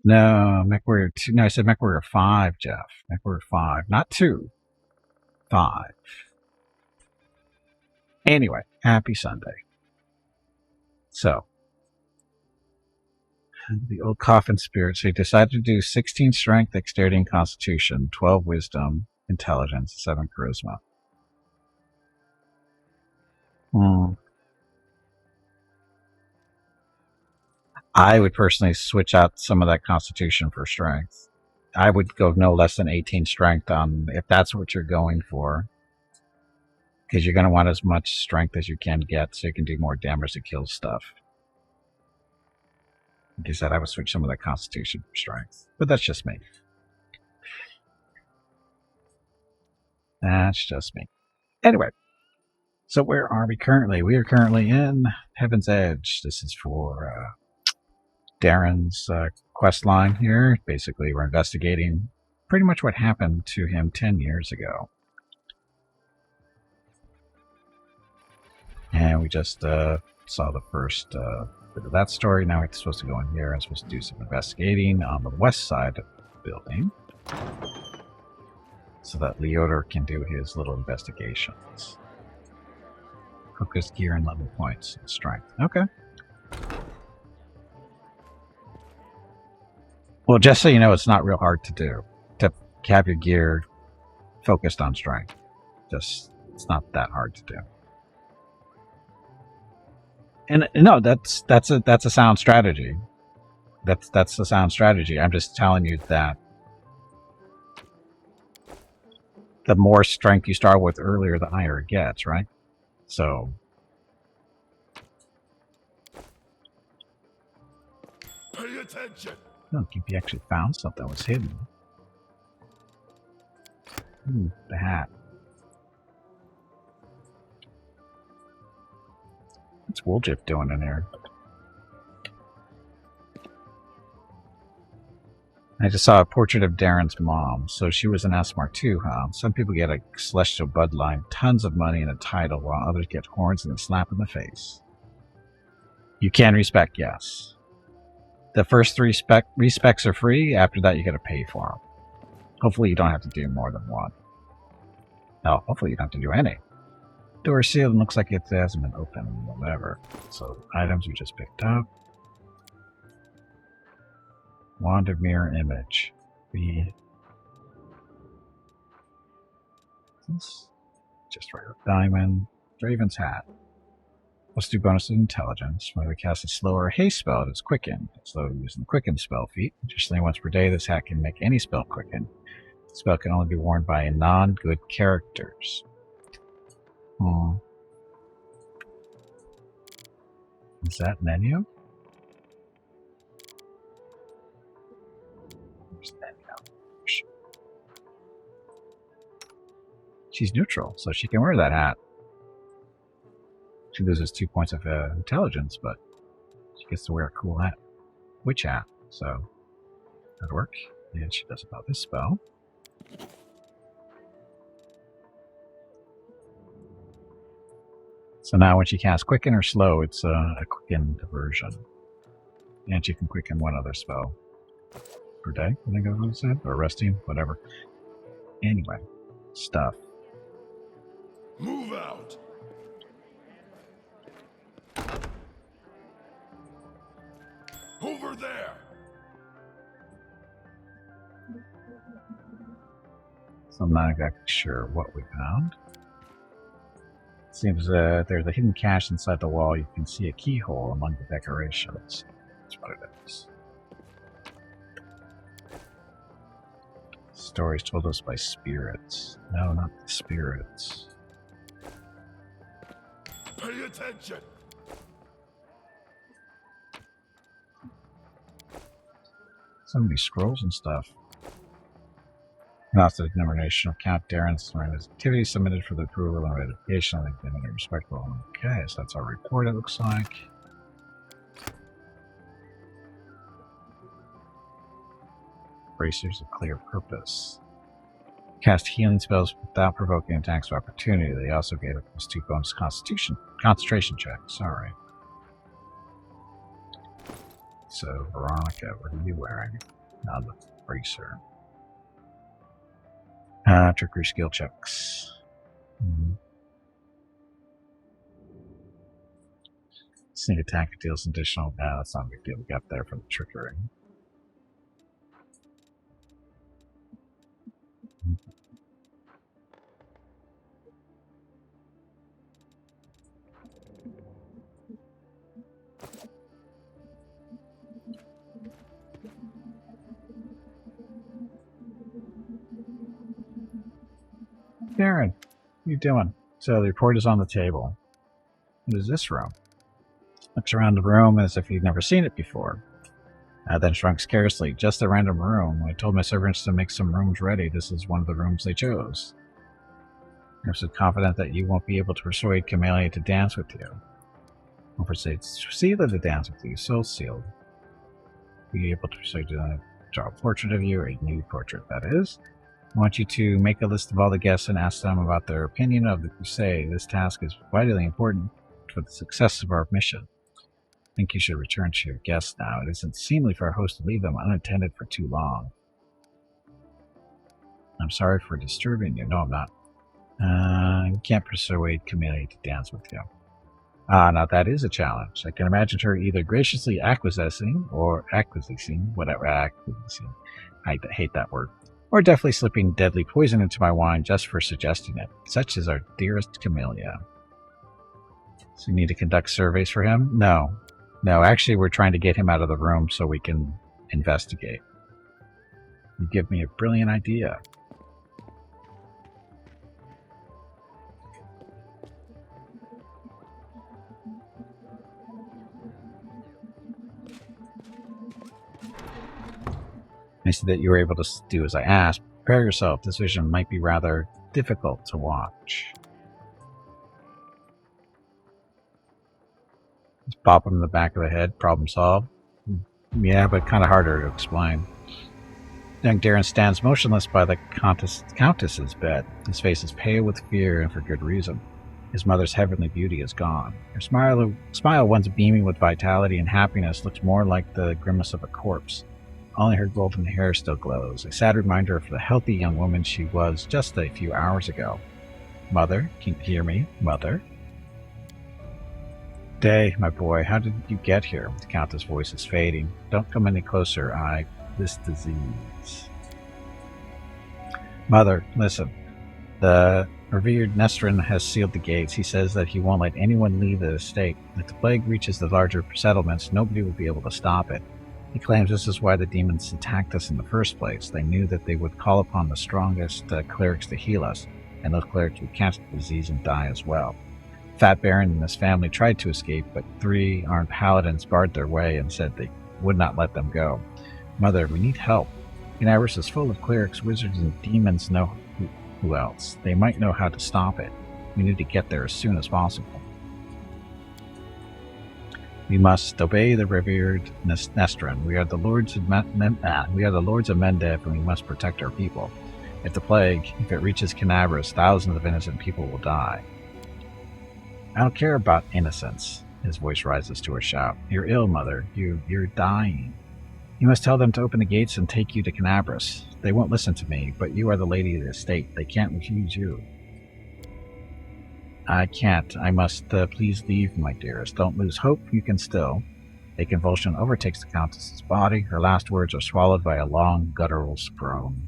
No, MechWarrior 2. No, I said MechWarrior 5, Jeff. MechWarrior 5, not 2. 5. Anyway, happy Sunday. So, the old coffin spirit. So he decided to do 16 strength, dexterity, and constitution, 12 wisdom, intelligence, 7 charisma. I would personally switch out some of that constitution for strength. I would go no less than 18 strength on if that's what you're going for. Because you're going to want as much strength as you can get so you can do more damage to kill stuff. Like I said, I would switch some of that constitution for strength. But that's just me. That's just me. Anyway. So where are we currently? We are currently in Heaven's Edge. This is for Darren's quest line here. Basically, we're investigating pretty much what happened to him 10 years ago. And we just saw the first bit of that story. Now we're supposed to go in here and supposed to do some investigating on the west side of the building. So that Leodor can do his little investigations. Focus gear and level points and strength. Okay. Well, just so you know, it's not real hard to do. To have your gear focused on strength. Just, it's not that hard to do. And no, that's a sound strategy. That's a sound strategy. I'm just telling you that the more strength you start with earlier, the higher it gets, right? So pay attention. Look, if you actually found something that was hidden. The hat. What's Woljif doing in here? I just saw a portrait of Darren's mom. So she was an Asmar too, huh? Some people get a celestial bloodline, tons of money and a title, while others get horns and a slap in the face. You can respec, yes. The first 3 respecs are free. After that, you got to pay for them. Hopefully, you don't have to do more than one. No, hopefully, you don't have to do any. Door sealed and looks like it hasn't been opened, whatever. So, items we just picked up. Wand of Mirror Image. Just regular diamond. Draven's Hat. Let's do bonus of intelligence. When we cast a slow or haste spell, it is quicken. It's slow using the quicken spell feat. Additionally, once per day, this hat can make any spell quicken. The spell can only be worn by non-good characters. Is that Meadow? Where's Meadow? She's neutral, so she can wear that hat. She loses 2 points of intelligence, but she gets to wear a cool hat. Witch hat, so that'd work. And she does about this spell. So now when she casts Quicken or Slow, it's a quickened version. And she can quicken one other spell per day, I think that's what it said. Or resting, whatever. Anyway, stuff. Move out. Over there. So I'm not exactly sure what we found. It seems there's a hidden cache inside the wall. You can see a keyhole among the decorations. That's what it is. Stories told us by spirits. No, not the spirits. Pay attention. So many scrolls and stuff. After the determination of Count Darren's activities submitted for the approval and ratification, I think they've been respectful. Okay, so that's our report, it looks like. Bracers of clear purpose. Cast healing spells without provoking attacks of opportunity. They also gave us 2 bonus concentration checks. Sorry. So, Veronica, what are you wearing? The bracer. Trickery skill checks. Sneak attack deals additional. That's not a big deal. We got there from the trickery. Darren, what are you doing? So the report is on the table. What is this room? Looks around the room as if you've never seen it before. Then shrugs carelessly. Just a random room. I told my servants to make some rooms ready. This is one of the rooms they chose. I'm so confident that you won't be able to persuade Camellia to dance with you. I'll persuade Celia to dance with you. Soul sealed. Be able to persuade you to draw a portrait of you, a nude portrait, that is. I want you to make a list of all the guests and ask them about their opinion of the crusade. This task is vitally important for the success of our mission. I think you should return to your guests now. It isn't seemly for our host to leave them unattended for too long. I'm sorry for disturbing you. No, I'm not. You can't persuade Camellia to dance with you. Now that is a challenge. I can imagine her either graciously acquiescing, whatever, acquiescing. I hate that word. Or definitely slipping deadly poison into my wine just for suggesting it. Such is our dearest Camellia. So you need to conduct surveys for him? No, actually we're trying to get him out of the room so we can investigate. You give me a brilliant idea. I see that you were able to do as I asked. Prepare yourself. This vision might be rather difficult to watch. Just pop him in the back of the head. Problem solved. Yeah, but kind of harder to explain. Young Darren stands motionless by the Countess's bed. His face is pale with fear, and for good reason. His mother's heavenly beauty is gone. Her smile, once beaming with vitality and happiness, looks more like the grimace of a corpse. Only her golden hair still glows, a sad reminder of the healthy young woman she was just a few hours ago. Mother, can you hear me? Mother? Day, my boy, how did you get here? The Countess' voice is fading. Don't come any closer, this disease. Mother, listen. The revered Nestrin has sealed the gates. He says that he won't let anyone leave the estate. If the plague reaches the larger settlements, nobody will be able to stop it. He claims this is why the demons attacked us in the first place. They knew that they would call upon the strongest clerics to heal us, and those clerics would catch the disease and die as well. Fat Baron and his family tried to escape, but 3 armed paladins barred their way and said they would not let them go. Mother, we need help. Canaveras is full of clerics, wizards, and demons. Know who else. They might know how to stop it. We need to get there as soon as possible. We must obey the revered Nestrin. We are the lords of Mendev, and we must protect our people. If the plague, if it reaches Canaveras, thousands of innocent people will die. I don't care about innocence. His voice rises to a shout. You're ill, Mother. You're dying. You must tell them to open the gates and take you to Canaveras. They won't listen to me, but you are the lady of the estate. They can't refuse you. I can't. I must. Please leave, my dearest. Don't lose hope. You can still. A convulsion overtakes the Countess's body. Her last words are swallowed by a long, guttural groan.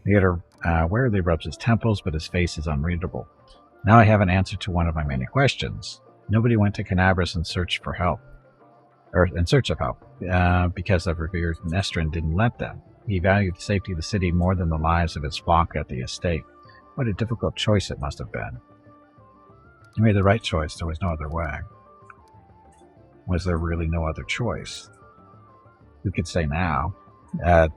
Theodore wearily rubs his temples, but his face is unreadable. Now I have an answer to one of my many questions. Nobody went to Canaveras in search of help, because the revered Nestrin didn't let them. He valued the safety of the city more than the lives of his flock at the estate. What a difficult choice it must have been. He made the right choice. There was no other way. Was there really no other choice? Who could say now?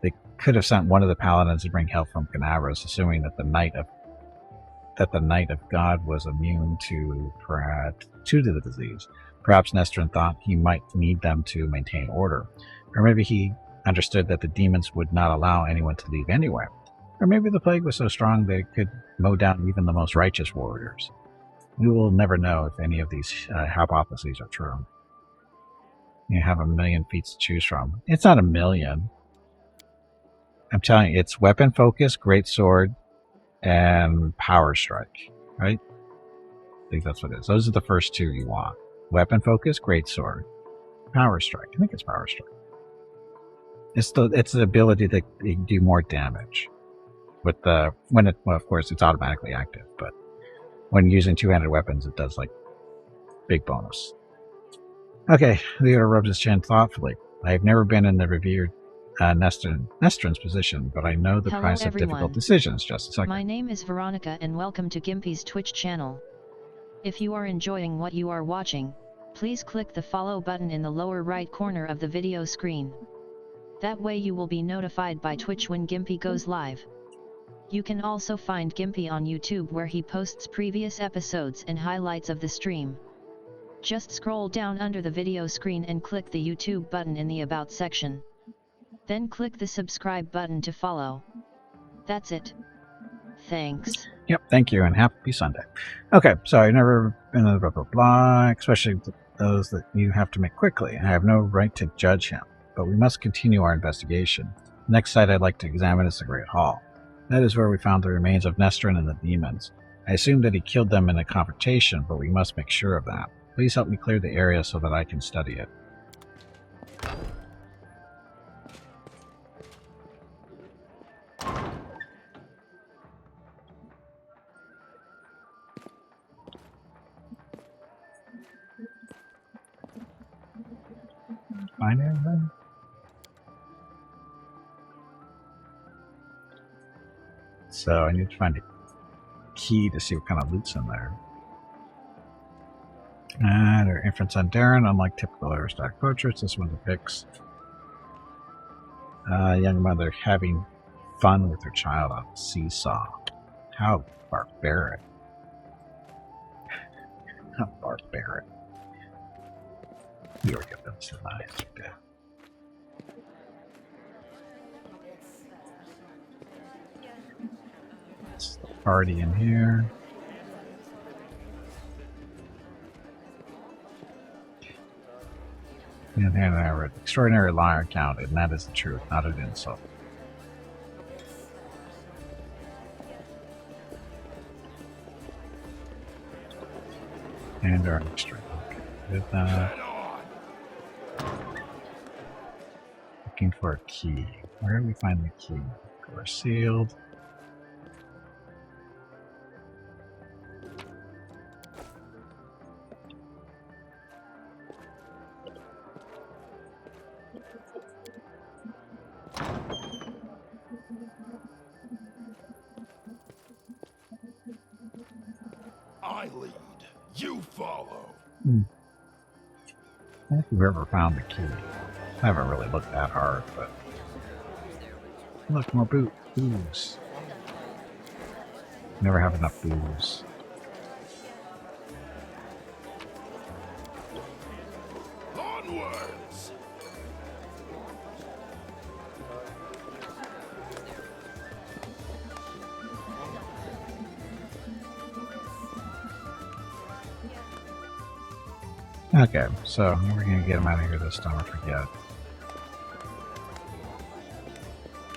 They could have sent one of the paladins to bring help from Canaveras, assuming that the Knight of God was immune to the disease. Perhaps Nestrin thought he might need them to maintain order. Or maybe he understood that the demons would not allow anyone to leave anyway. Or maybe the plague was so strong that it could mow down even the most righteous warriors. We will never know if any of these hypotheses are true. You have a million feats to choose from. It's not a million. I'm telling you, it's weapon focus, great sword, and power strike, right? I think that's what it is. Those are the first two you want. Weapon focus, great sword, power strike. I think it's power strike. It's the ability to do more damage. With well, of course, it's automatically active, but when using two-handed weapons, it does like big bonus. Okay, Leota rubs his chin thoughtfully. I have never been in the revered Nestrin's position, but I know the price of difficult decisions. Just a second. My name is Veronica and welcome to Gimpy's Twitch channel. If you are enjoying what you are watching, please click the follow button in the lower right corner of the video screen. That way you will be notified by Twitch when Gimpy goes live. You can also find Gimpy on YouTube where he posts previous episodes and highlights of the stream. Just scroll down under the video screen and click the YouTube button in the About section. Then click the subscribe button to follow. That's it. Thanks. Yep, thank you, and happy Sunday. Okay, so I've never been in the blah blah blah, especially those that you have to make quickly. I have no right to judge him, but we must continue our investigation. The next site I'd like to examine is the Great Hall. That is where we found the remains of Nestrin and the demons. I assume that he killed them in a confrontation, but we must make sure of that. Please help me clear the area so that I can study it. Find anything? So I need to find a key to see what kind of loot's in there. And our inference on Darren, unlike typical aristocratic portraits, this one depicts a young mother having fun with her child on a seesaw. How barbaric. How barbaric. You already got those tonight. Okay. It's the party in here. And I read extraordinary liar counted, and that is the truth, not an insult. And our extra. Okay, did that. Looking for a key. Where do we find the key? Door sealed. I lead. You follow. I don't know if we've ever found the key. I haven't really looked that hard, but... Look, more booze. Never have enough booze. Onwards. Okay, so we're gonna get him out of here this time, I forget.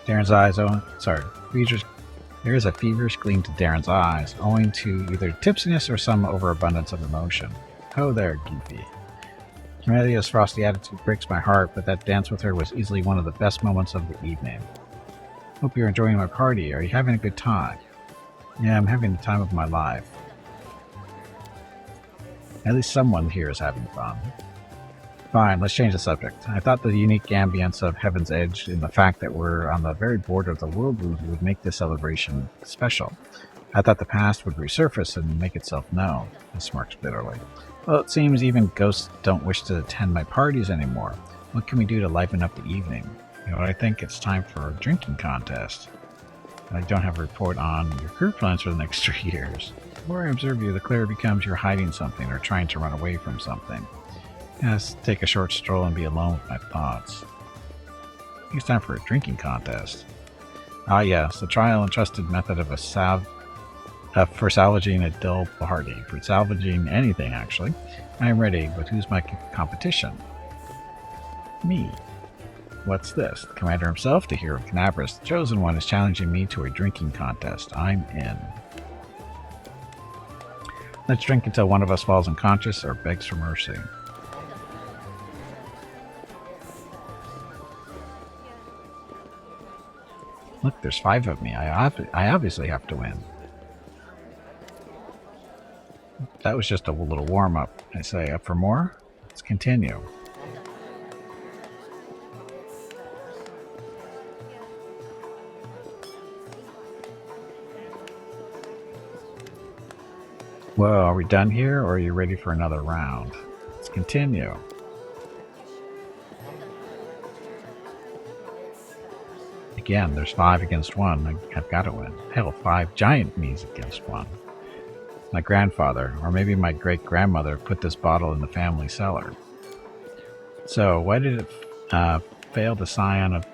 Darren's eyes, there is a feverish gleam to Darren's eyes, owing to either tipsiness or some overabundance of emotion. Ho there, Gimpy. Amelia's frosty attitude breaks my heart, but that dance with her was easily one of the best moments of the evening. Hope you're enjoying my party. Are you having a good time? Yeah, I'm having the time of my life. At least someone here is having fun. Fine, let's change the subject. I thought the unique ambience of Heaven's Edge and the fact that we're on the very border of the world would make this celebration special. I thought the past would resurface and make itself known, he smirks bitterly. Well, it seems even ghosts don't wish to attend my parties anymore. What can we do to liven up the evening? You know what, I think it's time for a drinking contest. I don't have a report on your career plans for the next 3 years. The more I observe you, the clearer it becomes you're hiding something or trying to run away from something. Let's take a short stroll and be alone with my thoughts. I think it's time for a drinking contest. Ah yes, the trial and trusted method of for salvaging a dull party. For salvaging anything, actually. I am ready, but who's my competition? Me. What's this? The commander himself, the hero of Canabras, the chosen one, is challenging me to a drinking contest. I'm in. Let's drink until one of us falls unconscious or begs for mercy. Look, there's 5 of me. I obviously have to win. That was just a little warm-up. I say, up for more? Let's continue. Well, are we done here, or are you ready for another round? Let's continue. Again, there's 5 against 1. I've got to win. Hell, 5 giant me's against 1. My grandfather, or maybe my great-grandmother, put this bottle in the family cellar. So why did it fail the scion of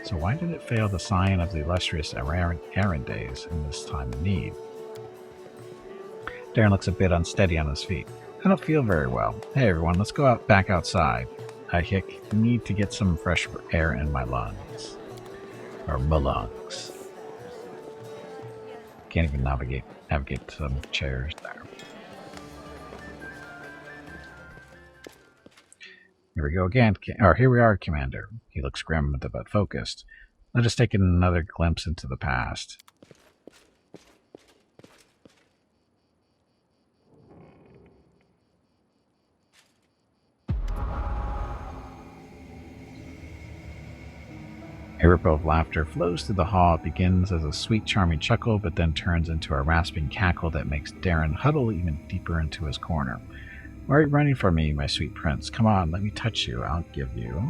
the illustrious Arandes in this time of need? Darren looks a bit unsteady on his feet. I don't feel very well. Hey everyone, let's go back outside. I need to get some fresh air in my lungs. Or my lungs. Can't even navigate some chairs there. Here we go again. Or here we are, Commander. He looks grim but focused. Let us take another glimpse into the past. A ripple of laughter flows through the hall. It begins as a sweet, charming chuckle, but then turns into a rasping cackle that makes Darren huddle even deeper into his corner. Why are you running from me, my sweet prince? Come on, let me touch you. I'll give you.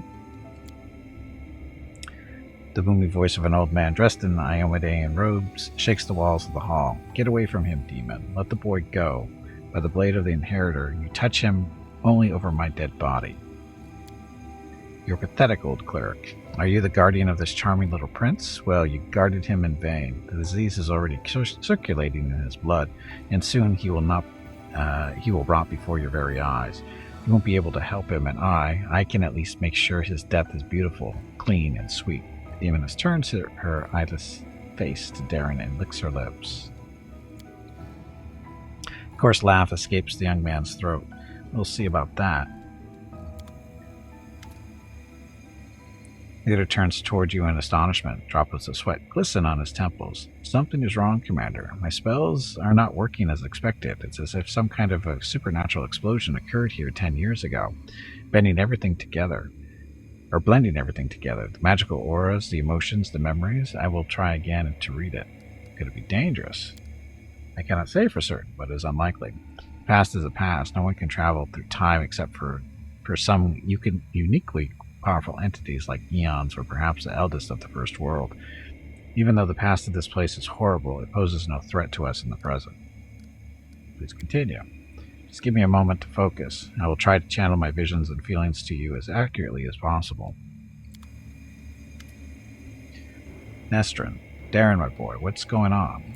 The boomy voice of an old man dressed in Iomedean robes shakes the walls of the hall. Get away from him, demon. Let the boy go. By the blade of the inheritor, you touch him only over my dead body. You're pathetic, old cleric. Are you the guardian of this charming little prince? Well, you guarded him in vain. The disease is already circulating in his blood, and soon he will rot before your very eyes. You won't be able to help him, and I can at least make sure his death is beautiful, clean, and sweet. The demoness turns her eyeless face to Darren and licks her lips. A coarse laugh escapes the young man's throat. We'll see about that. The other turns toward you in astonishment. Droplets of sweat glisten on his temples. Something is wrong, Commander. My spells are not working as expected. It's as if some kind of a supernatural explosion occurred here 10 years ago, blending everything together. The magical auras, the emotions, the memories. I will try again to read it. Could it be dangerous? I cannot say for certain, but it is unlikely. The past is a past. No one can travel through time except for some uniquely powerful entities like eons or perhaps the eldest of the first world. Even though the past of this place is horrible, it poses no threat to us in the present. Please continue. Just give me a moment to focus. I will try to channel my visions and feelings to you as accurately as possible. Nestrin, Darren, my boy, what's going on?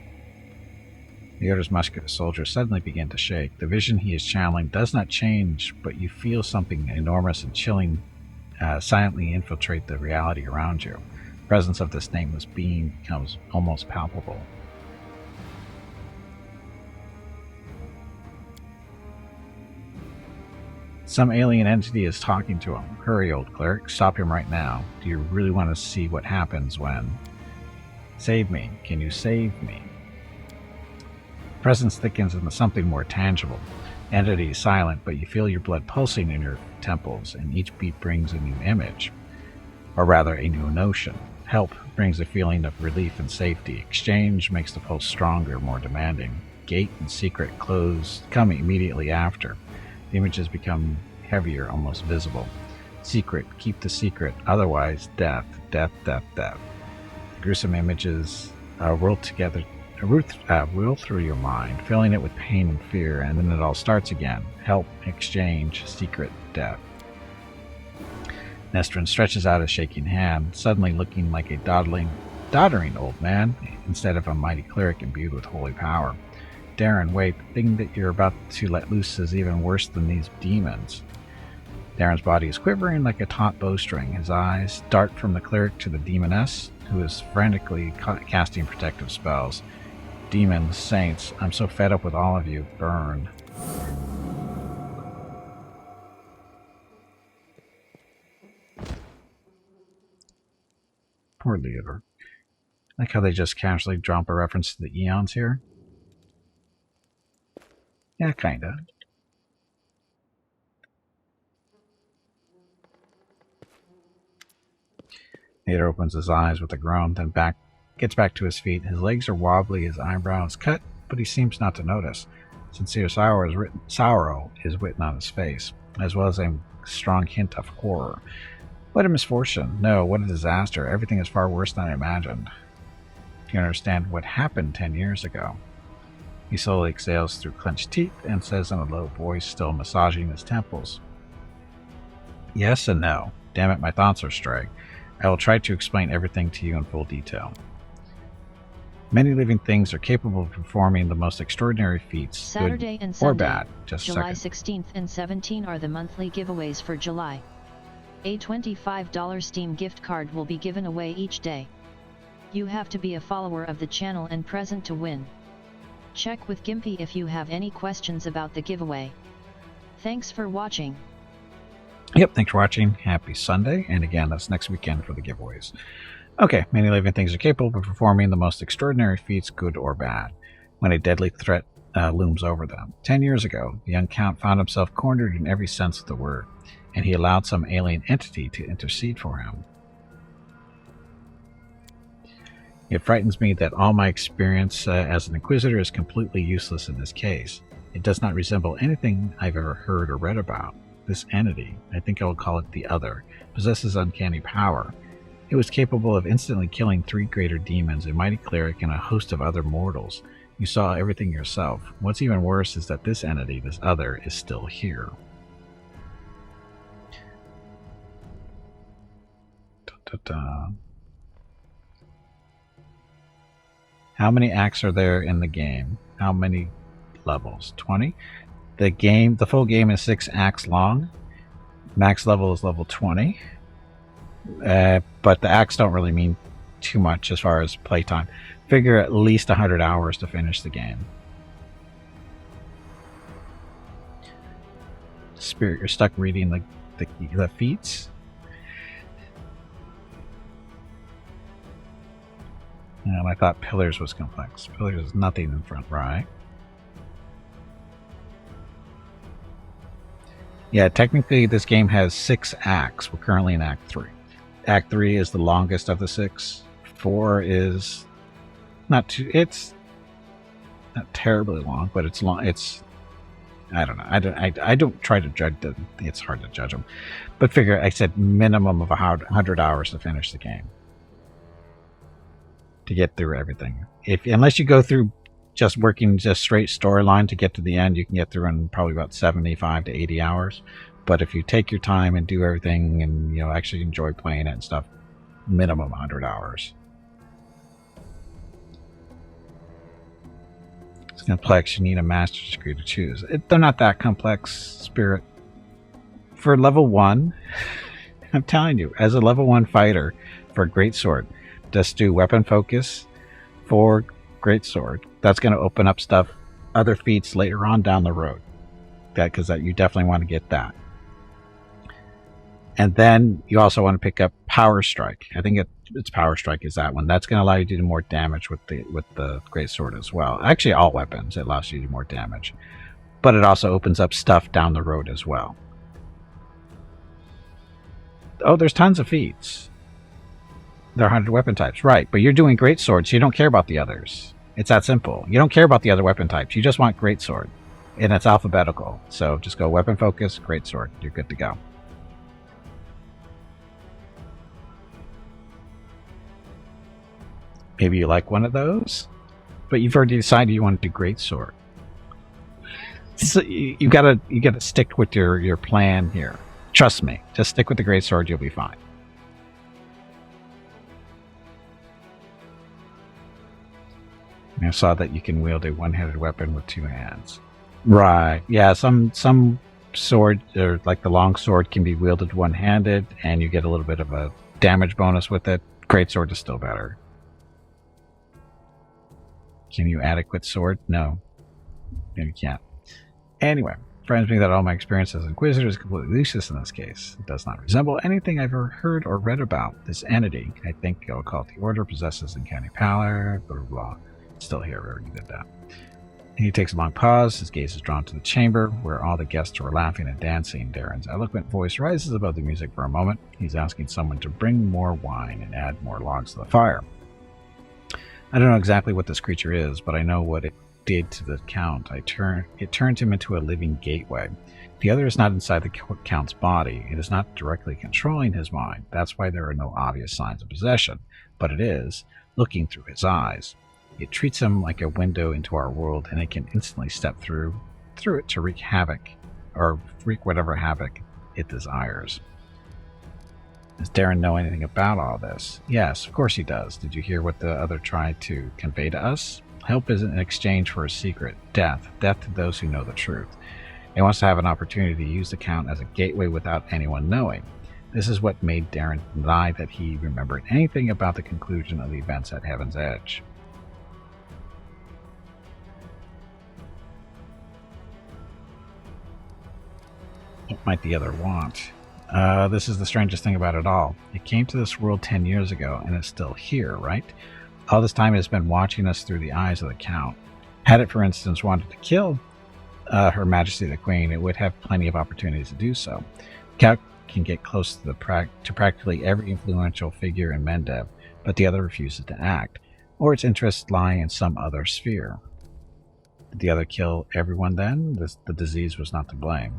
The Order's muscular soldiers suddenly begin to shake. The vision he is channeling does not change, but you feel something enormous and chilling silently infiltrate the reality around you. The presence of this nameless being becomes almost palpable. Some alien entity is talking to him. Hurry, old cleric. Stop him right now. Do you really want to see what happens when... Save me. Can you save me? Presence thickens into something more tangible. Entity is silent, but you feel your blood pulsing in your temples, and each beat brings a new image. Or rather, a new notion. Help brings a feeling of relief and safety. Exchange makes the pulse stronger, more demanding. Gate and secret come immediately after. The images become heavier, almost visible. Secret, keep the secret, otherwise death, death, death, death. The gruesome images whirl through your mind, filling it with pain and fear, and then it all starts again. Help, exchange, secret, death. Nestrin stretches out a shaking hand, suddenly looking like a doddering old man, instead of a mighty cleric imbued with holy power. Darren, wait, the thing that you're about to let loose is even worse than these demons. Darren's body is quivering like a taut bowstring. His eyes dart from the cleric to the demoness, who is frantically casting protective spells. Demons, saints, I'm so fed up with all of you. Burn. Poor Leader. Like how they just casually drop a reference to the eons here. Yeah, kinda. Meadow opens his eyes with a groan, then gets back to his feet. His legs are wobbly, his eyebrows cut, but he seems not to notice. Sincere sorrow is written on his face, as well as a strong hint of horror. What a misfortune. No, what a disaster. Everything is far worse than I imagined. You understand what happened 10 years ago. He slowly exhales through clenched teeth and says in a low voice, still massaging his temples. Yes and no. Damn it, my thoughts are stray. I will try to explain everything to you in full detail. Many living things are capable of performing the most extraordinary feats, Saturday good and Sunday, or bad. Just July a second. 16th and 17th are the monthly giveaways for July. A $25 Steam gift card will be given away each day. You have to be a follower of the channel and present to win. Check with Gimpy if you have any questions about the giveaway. Thanks for watching. Yep, thanks for watching. Happy Sunday. And again, that's next weekend for the giveaways. Okay, many living things are capable of performing the most extraordinary feats, good or bad, when a deadly threat looms over them. 10 years ago, the young count found himself cornered in every sense of the word, and he allowed some alien entity to intercede for him. It frightens me that all my experience as an Inquisitor is completely useless in this case. It does not resemble anything I've ever heard or read about. This entity, I think I will call it the Other, possesses uncanny power. It was capable of instantly killing 3 greater demons, a mighty cleric, and a host of other mortals. You saw everything yourself. What's even worse is that this entity, this Other, is still here. How many acts are there in the game? How many levels? 20? The full game is 6 acts long. Max level is level 20. But the acts don't really mean too much as far as playtime. Figure at least 100 hours to finish the game. Spirit, you're stuck reading the feats? And I thought Pillars was complex. Pillars is nothing in front, right? Yeah, technically this game has 6 acts. We're currently in Act 3. Act 3 is the longest of the 6. 4 is it's not terribly long, but it's long. It's, I don't know. I don't try to judge them. It's hard to judge them. But figure, I said minimum of 100 hours to finish the game. To get through everything. Unless you go through just working just straight storyline to get to the end, you can get through in probably about 75 to 80 hours. But if you take your time and do everything and actually enjoy playing it and stuff, minimum 100 hours. It's complex. You need a master's degree to choose. They're not that complex, Spirit. For level 1, I'm telling you, as a level 1 fighter for a greatsword, just do weapon focus for greatsword. That's going to open up stuff, other feats later on down the road. Because you definitely want to get that. And then you also want to pick up Power Strike. I think it's Power Strike is that one. That's going to allow you to do more damage with the greatsword as well. Actually, all weapons, it allows you to do more damage. But it also opens up stuff down the road as well. Oh, there's tons of feats. There are 100 weapon types, right? But you're doing greatsword, so you don't care about the others. It's that simple. You don't care about the other weapon types. You just want greatsword, and it's alphabetical. So just go weapon focus, greatsword. You're good to go. Maybe you like one of those, but you've already decided you want to do greatsword. So you gotta stick with your plan here. Trust me. Just stick with the greatsword. You'll be fine. I saw that you can wield a one-handed weapon with 2 hands. Right. Yeah, some sword, or like the long sword, can be wielded one-handed, and you get a little bit of a damage bonus with it. Greatsword is still better. Can you adequate sword? No. No, you can't. Anyway, friends me that all my experience as Inquisitor is completely useless in this case. It does not resemble anything I've ever heard or read about. This entity, I think I'll call it the Order, possesses uncanny power, blah, blah, blah. Still here, we already did that. He takes a long pause, his gaze is drawn to the chamber, where all the guests are laughing and dancing. Darren's eloquent voice rises above the music for a moment. He's asking someone to bring more wine and add more logs to the fire. I don't know exactly what this creature is, but I know what it did to the Count. It turned him into a living gateway. The other is not inside the Count's body. It is not directly controlling his mind. That's why there are no obvious signs of possession. But it is, looking through his eyes. It treats him like a window into our world, and it can instantly step through it to wreak havoc, or wreak whatever havoc it desires. Does Darren know anything about all this? Yes, of course he does. Did you hear what the other tried to convey to us? Help is in exchange for a secret. Death. Death to those who know the truth. He wants to have an opportunity to use the Count as a gateway without anyone knowing. This is what made Darren deny that he remembered anything about the conclusion of the events at Heaven's Edge. What might the other want? This is the strangest thing about it all. It came to this world 10 years ago, and it's still here, right? All this time it has been watching us through the eyes of the Count. Had it, for instance, wanted to kill Her Majesty the Queen, it would have plenty of opportunities to do so. The Count can get close to practically every influential figure in Mendev, but the other refuses to act, or its interests lie in some other sphere. Did the other kill everyone then? The disease was not to blame.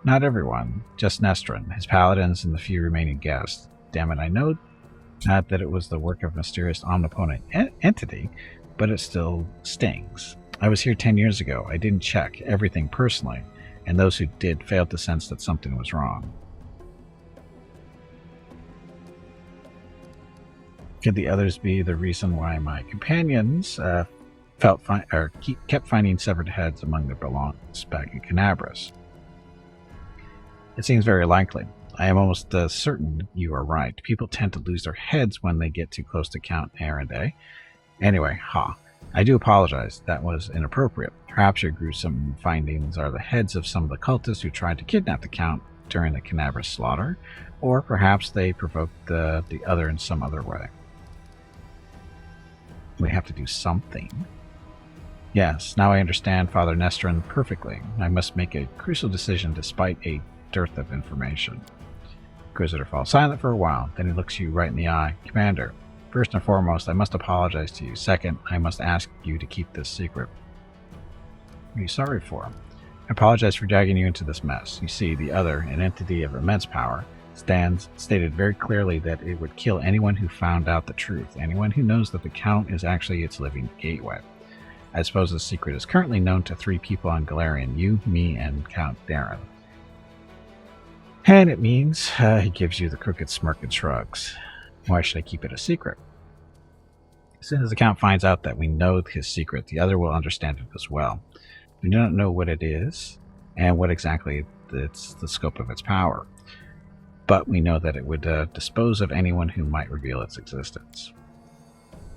Not everyone, just Nestrin, his paladins, and the few remaining guests. Damn it, I know not that it was the work of a mysterious omnipotent entity, but it still stings. I was here 10 years ago. I didn't check everything personally, and those who did failed to sense that something was wrong. Could the others be the reason why my companions kept finding severed heads among their belongings back in Canabras? It seems very likely. I am almost certain you are right. People tend to lose their heads when they get too close to Count Arenday. Anyway, I do apologize. That was inappropriate. Perhaps your gruesome findings are the heads of some of the cultists who tried to kidnap the Count during the Canabras slaughter, or perhaps they provoked the other in some other way. We have to do something. Yes, now I understand Father Nestrin perfectly. I must make a crucial decision despite a dearth of information. Inquisitor falls silent for a while, then he looks you right in the eye. Commander, first and foremost, I must apologize to you. Second, I must ask you to keep this secret. What are you sorry for? I apologize for dragging you into this mess. You see, the other, an entity of immense power, stated very clearly that it would kill anyone who found out the truth, anyone who knows that the Count is actually its living gateway. I suppose the secret is currently known to 3 people on Galarian, you, me, and Count Darren. And it means he gives you the crooked smirk and shrugs. Why should I keep it a secret? As soon as the Count finds out that we know his secret, the other will understand it as well. We do not know what it is, and what exactly it's the scope of its power. But we know that it would dispose of anyone who might reveal its existence.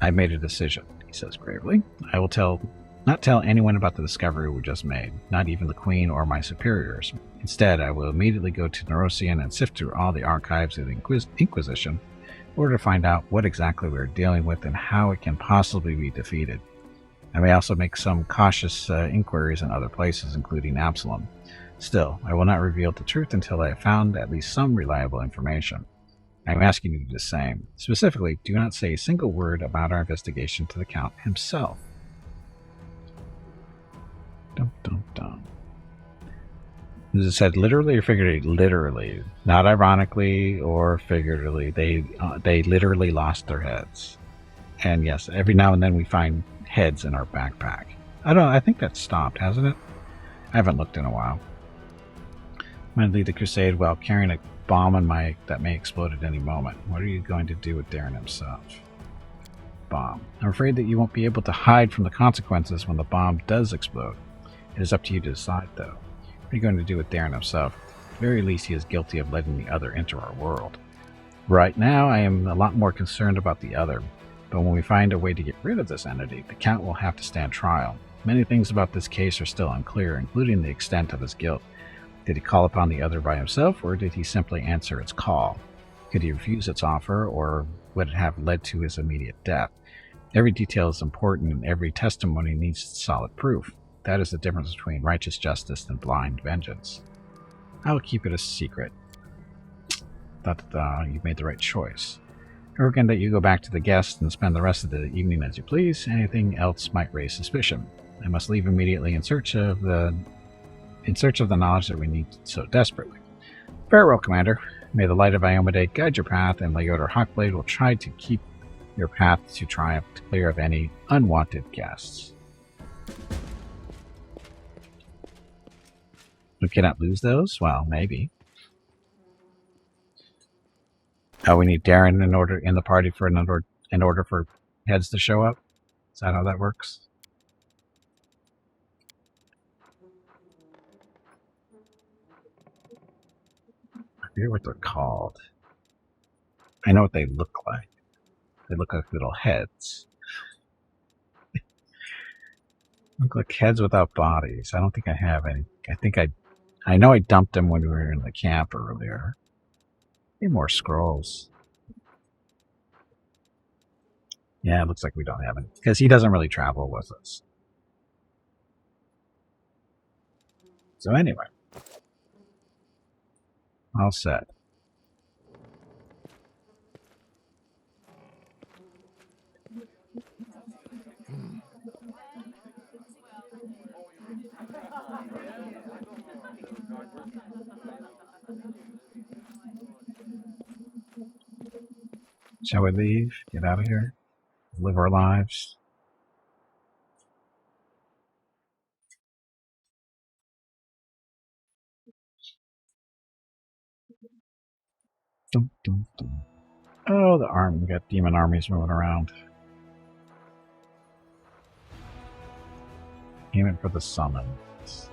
I've made a decision, he says gravely. I will not tell anyone about the discovery we just made, not even the Queen or my superiors. Instead, I will immediately go to Nerosian and sift through all the archives of the Inquisition in order to find out what exactly we are dealing with and how it can possibly be defeated. I may also make some cautious inquiries in other places, including Absalom. Still, I will not reveal the truth until I have found at least some reliable information. I am asking you to do the same. Specifically, do not say a single word about our investigation to the Count himself. Dum, dum, dum. Is it said literally or figuratively? Literally. Not ironically or figuratively. They literally lost their heads. And yes, every now and then we find heads in our backpack. I think that's stopped, hasn't it? I haven't looked in a while. I'm going to lead the crusade while carrying a bomb that may explode at any moment. What are you going to do with Darren himself? Bomb. I'm afraid that you won't be able to hide from the consequences when the bomb does explode. It is up to you to decide, though. What are you going to do with Darren himself? At the very least, he is guilty of letting the other enter our world. Right now, I am a lot more concerned about the other, but when we find a way to get rid of this entity, the Count will have to stand trial. Many things about this case are still unclear, including the extent of his guilt. Did he call upon the other by himself, or did he simply answer its call? Could he refuse its offer, or would it have led to his immediate death? Every detail is important, and every testimony needs solid proof. That is the difference between righteous justice and blind vengeance. I will keep it a secret. Thought that you made the right choice. I recommend that you go back to the guest and spend the rest of the evening as you please. Anything else might raise suspicion. I must leave immediately in search of the knowledge that we need so desperately. Farewell, Commander. May the light of Iomade guide your path, and Leotar Hawkblade will try to keep your path to triumph clear of any unwanted guests. We cannot lose those? Well, maybe. Oh, we need Darren in the party in order for heads to show up? Is that how that works? I forget what they're called. I know what they look like. They look like little heads. Look like heads without bodies. I don't think I have any. I know I dumped them when we were in the camp earlier. Need more scrolls. Yeah, it looks like we don't have any. Because he doesn't really travel with us. So anyway. All set. Shall we leave? Get out of here? Live our lives? Dum, dum, dum. Oh, the arm. We got demon armies moving around. Payment for the summons.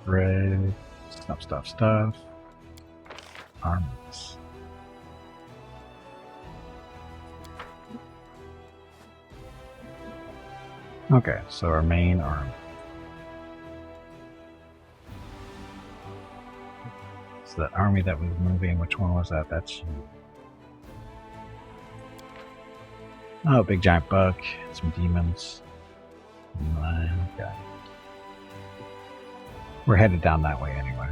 Red. Stuff. Armies. Okay, so our main army. So that army that was moving, which one was that? That's you. Oh, big giant bug. Some demons. Okay. We're headed down that way anyway.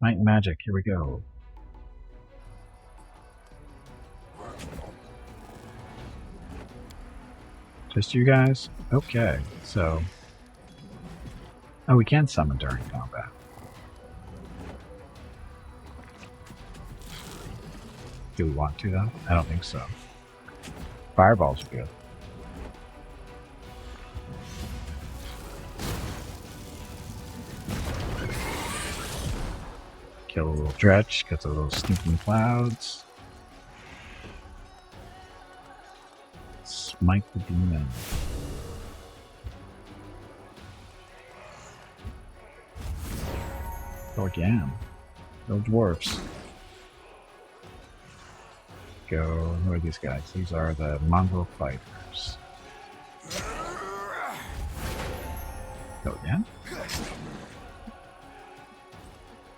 Might and magic, here we go. Just you guys? Okay, so... Oh, we can summon during combat. Do we want to, though? I don't think so. Fireballs are good. Kill a little Dretch, gets a little stinking clouds. Smite the demon. Go again. Go dwarfs. Go. Who are these guys? These are the Mongol fighters. Go again.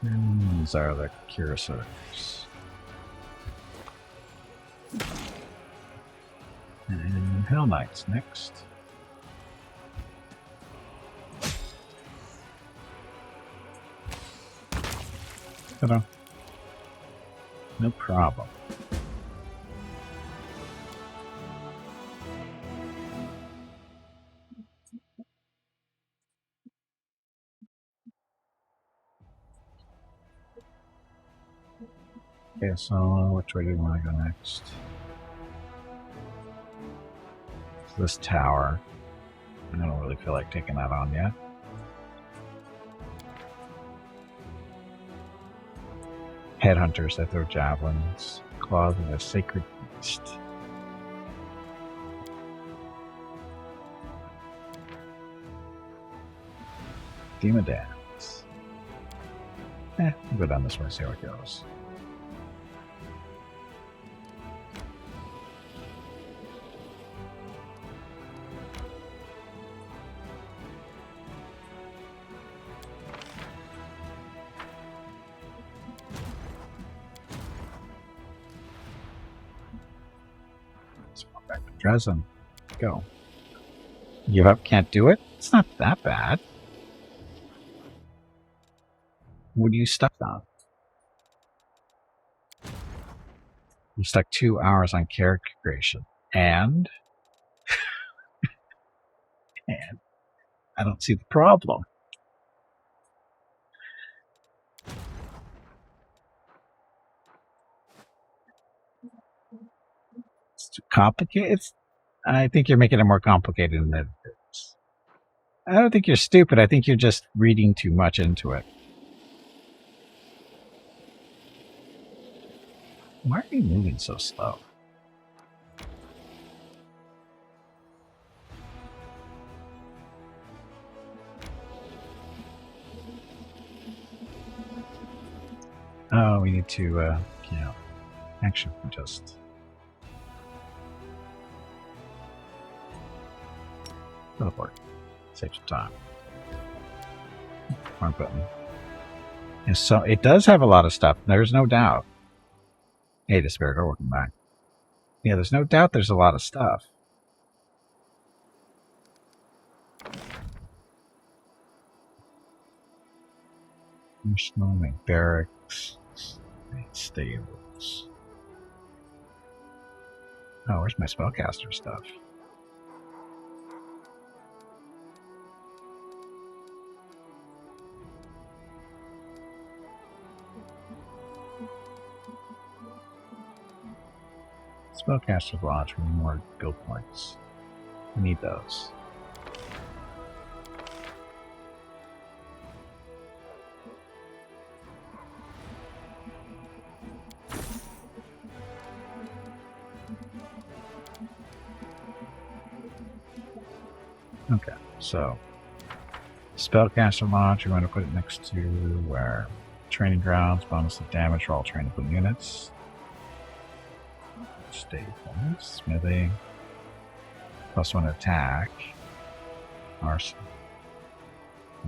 And these are the Cuirassiers. And Hell Knights next. Ta-da. No problem. Okay, so which way do we want to go next? This tower. I don't really feel like taking that on yet. Headhunters that throw javelins. Claws of a sacred beast. Demon dance. We'll go down this way, see how it goes. Dresden. Go. Give up, can't do it? It's not that bad. What are you stuck on? You stuck 2 hours on character creation. And I don't see the problem. It's too complicated. I think you're making it more complicated than it is. I don't think you're stupid. I think you're just reading too much into it. Why are you moving so slow? Oh, we need to, actually just... teleport. Save some time. Wrong button. And so it does have a lot of stuff. There's no doubt. Hey, the spirit, welcome back. Yeah, there's no doubt there's a lot of stuff. Snowman barracks. Stables. Oh, where's my spellcaster stuff? Spellcaster Lodge, we need more guild points. We need those. Okay, so Spellcaster Lodge, you want to put it next to where? Training grounds, bonus of damage for all trainable units. Stables, smithing, +1 attack, arsenal.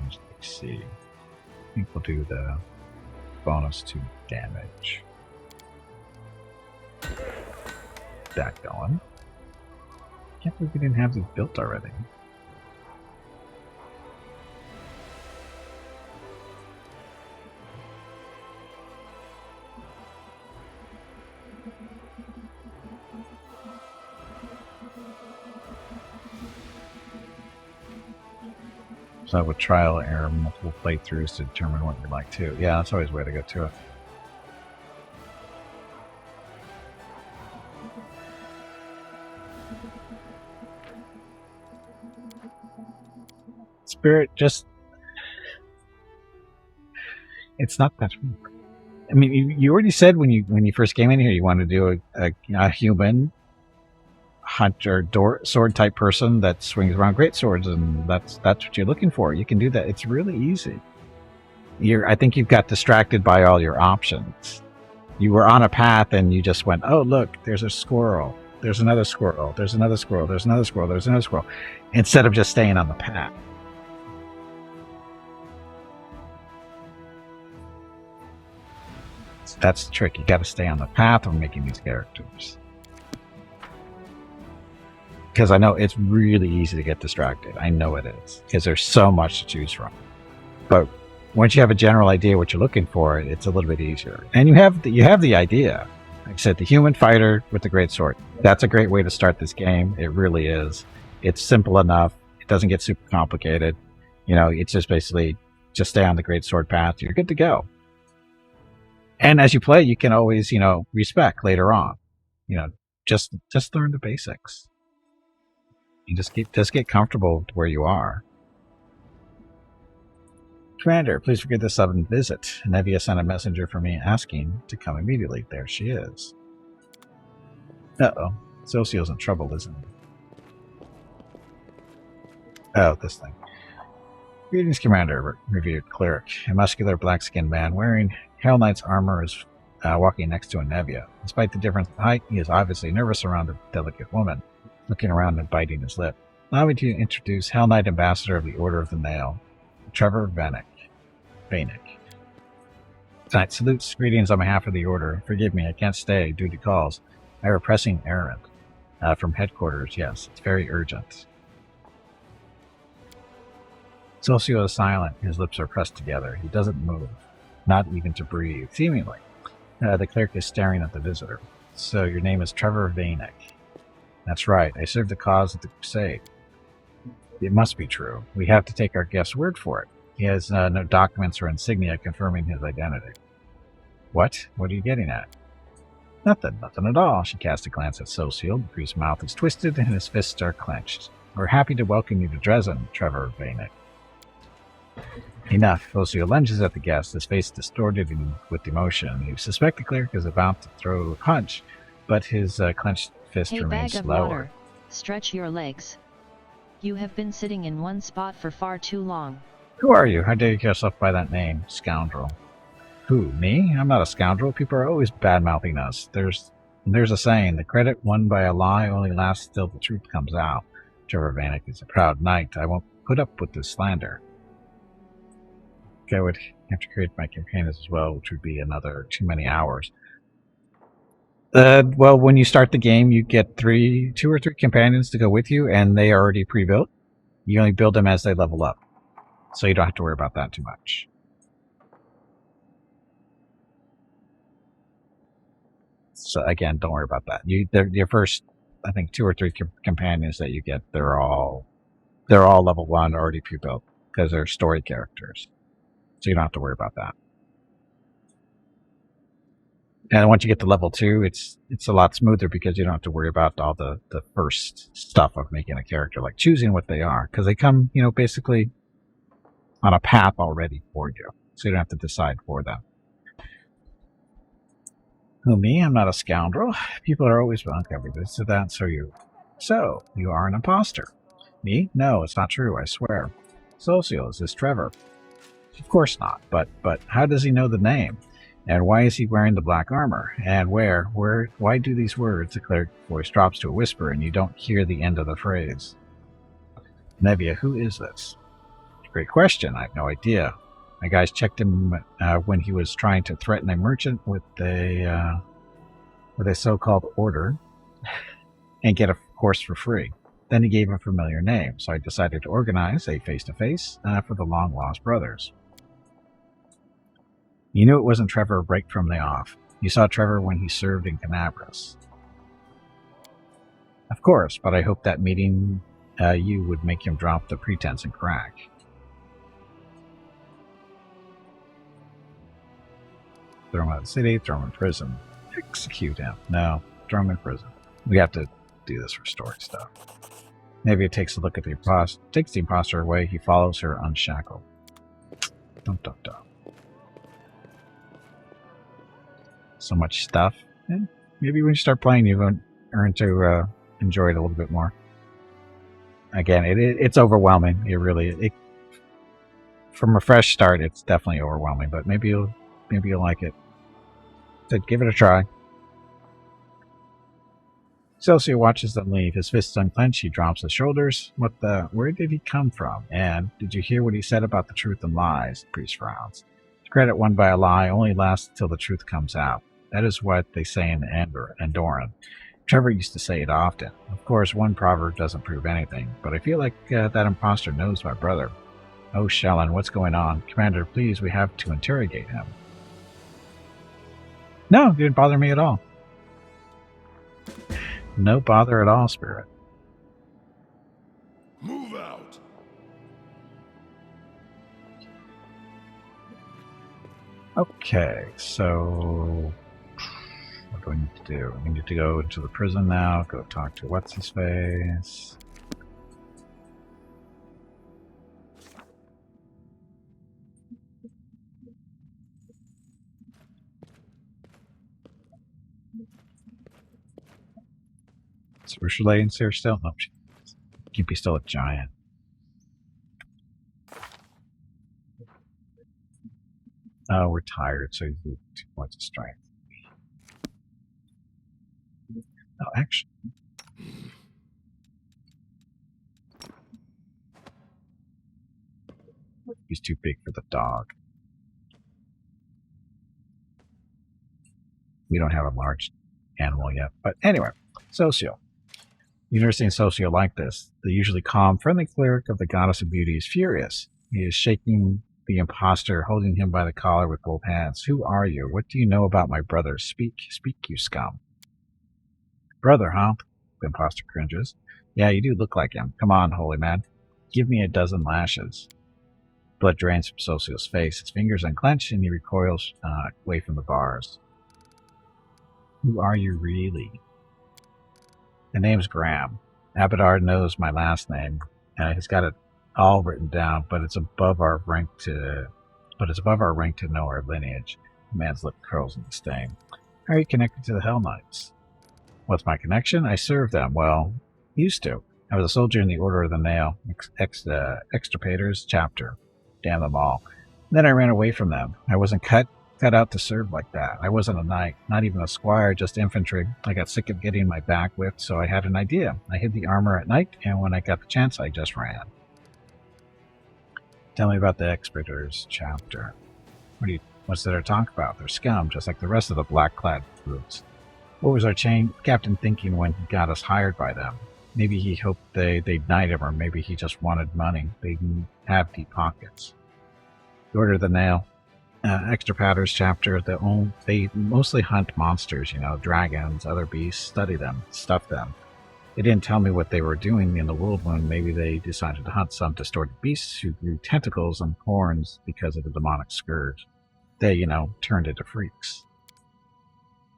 Let's see. I think we'll do the bonus to damage. That going. Can't believe we didn't have these built already. So I would trial error multiple playthroughs to determine what you like too. Yeah, that's always a way to go to it. Spirit, just... It's not that... I mean, you already said when you first came in here you wanted to do a human hunter sword type person that swings around great swords, and that's what you're looking for. You can do that. It's really easy. I think you've got distracted by all your options. You were on a path and you just went, oh look, there's a squirrel, there's another squirrel, there's another squirrel, there's another squirrel, there's another squirrel, instead of just staying on the path. That's the trick. You got to stay on the path of making these characters. Because I know it's really easy to get distracted. I know it is. Because there's so much to choose from. But once you have a general idea what you're looking for, it's a little bit easier. And you have the idea. Like I said, the human fighter with the great sword. That's a great way to start this game. It really is. It's simple enough. It doesn't get super complicated. You know, it's just basically just stay on the great sword path. You're good to go. And as you play, you can always, respec later on. Just learn the basics. You just get comfortable where you are. Commander, please forgive the sudden visit. Nevia sent a messenger for me asking to come immediately. There she is. Uh-oh. Socio's in trouble, isn't he? Oh, this thing. Greetings, Commander, reviewed Cleric. A muscular, black-skinned man wearing Hell Knight's armor is walking next to a Nevia. Despite the difference in height, he is obviously nervous around a delicate woman, looking around and biting his lip. Allow me to introduce Hell Knight Ambassador of the Order of the Nail, Trevor Vanek. Knight salutes. Greetings on behalf of the Order. Forgive me, I can't stay due to calls. I have a pressing errand. From headquarters, yes. It's very urgent. Socio is silent. His lips are pressed together. He doesn't move, not even to breathe, seemingly. The cleric is staring at the visitor. So your name is Trevor Vanek. That's right. I serve the cause of the Crusade. It must be true. We have to take our guest's word for it. He has no documents or insignia confirming his identity. What? What are you getting at? Nothing at all. She cast a glance at Socio. The priest's mouth is twisted and his fists are clenched. We're happy to welcome you to Dresden, Trevor Vanek. Enough. Socio lunges at the guest, his face distorted with emotion. You suspect the cleric is about to throw a punch, but his clenched fist remains bag of lower. Water. Stretch your legs. You have been sitting in one spot for far too long. Who are you? How dare you call yourself by that name, scoundrel? Who, me? I'm not a scoundrel. People are always bad-mouthing us. There's a saying, the credit won by a lie only lasts till the truth comes out. Trevor Vanek is a proud knight. I won't put up with this slander. I would have to create my companions as well, which would be another too many hours. Well, when you start the game, you get 2 or 3 companions to go with you, and they are already pre-built. You only build them as they level up, so you don't have to worry about that too much. So again, don't worry about that. Your first, I think, 2 or 3 companions that you get, they're all level 1, already pre-built, because they're story characters. So you don't have to worry about that. And once you get to level 2, it's a lot smoother because you don't have to worry about all the first stuff of making a character, like choosing what they are, because they come, basically on a path already for you. So you don't have to decide for them. Who, me? I'm not a scoundrel. People are always welcome to that, So you are an imposter. Me? No, it's not true, I swear. Socio, is this Trevor? Of course not, but how does he know the name? And why is he wearing the black armor? And why do these words? The cleric voice drops to a whisper and you don't hear the end of the phrase. Nevia, who is this? Great question, I have no idea. My guys checked him when he was trying to threaten a merchant with a so-called order and get a horse for free. Then he gave a familiar name, so I decided to organize a face-to-face for the long-lost brothers. You knew it wasn't Trevor right from the off. You saw Trevor when he served in Canabras. Of course, but I hoped that meeting you would make him drop the pretense and crack. Throw him out of the city, throw him in prison. Execute him. No, throw him in prison. We have to do this for story stuff. Maybe it takes a look at the imposter away. He follows her unshackled. Dum dum dum. So much stuff. And maybe when you start playing, you won't learn to enjoy it a little bit more. Again, it's overwhelming. From a fresh start, it's definitely overwhelming. But maybe you'll like it. So give it a try. Socio watches them leave. His fists unclenched. He drops his shoulders. Where did he come from? And did you hear what he said about the truth and lies? The priest frowns. The credit won by a lie only lasts till the truth comes out. That is what they say in Andorran. Trevor used to say it often. Of course, one proverb doesn't prove anything, but I feel like that imposter knows my brother. Oh, Shellen, what's going on? Commander, please, we have to interrogate him. No, it didn't bother me at all. No bother at all, Spirit. Move out. Okay, so what do we need to do? We need to go into the prison now, go talk to what's-his-face. Is Ursula here still? No, Gimpy's still a giant. Oh, we're tired, so you lose 2 points of strength. No, actually. He's too big for the dog. We don't have a large animal yet. But anyway, Socio. You've never seen Socio like this. The usually calm, friendly cleric of the goddess of beauty is furious. He is shaking the impostor, holding him by the collar with both hands. Who are you? What do you know about my brother? Speak, you scum. Brother, huh? The impostor cringes. Yeah, you do look like him. Come on, holy man. Give me a dozen lashes. Blood drains from Socio's face. His fingers unclench, and he recoils away from the bars. Who are you really? The name's Graham. Abadar knows my last name. He's got it all written down, but it's above our rank to know our lineage. The man's lip curls in disdain. How are you connected to the Hell Knights? What's my connection? I served them. Well, used to. I was a soldier in the Order of the Nail, extirpators chapter. Damn them all. Then I ran away from them. I wasn't cut out to serve like that. I wasn't a knight, not even a squire, just infantry. I got sick of getting my back whipped, so I had an idea. I hid the armor at night, and when I got the chance, I just ran. Tell me about the Expertors chapter. What's there to talk about? They're scum, just like the rest of the black-clad brutes. What was our captain thinking when he got us hired by them? Maybe he hoped they'd knight him, or maybe he just wanted money. They didn't have deep pockets. The Order of the Nail. Extirpators chapter, they mostly hunt monsters, dragons, other beasts, study them, stuff them. They didn't tell me what they were doing in the world when maybe they decided to hunt some distorted beasts who grew tentacles and horns because of the demonic scourge. They, turned into freaks.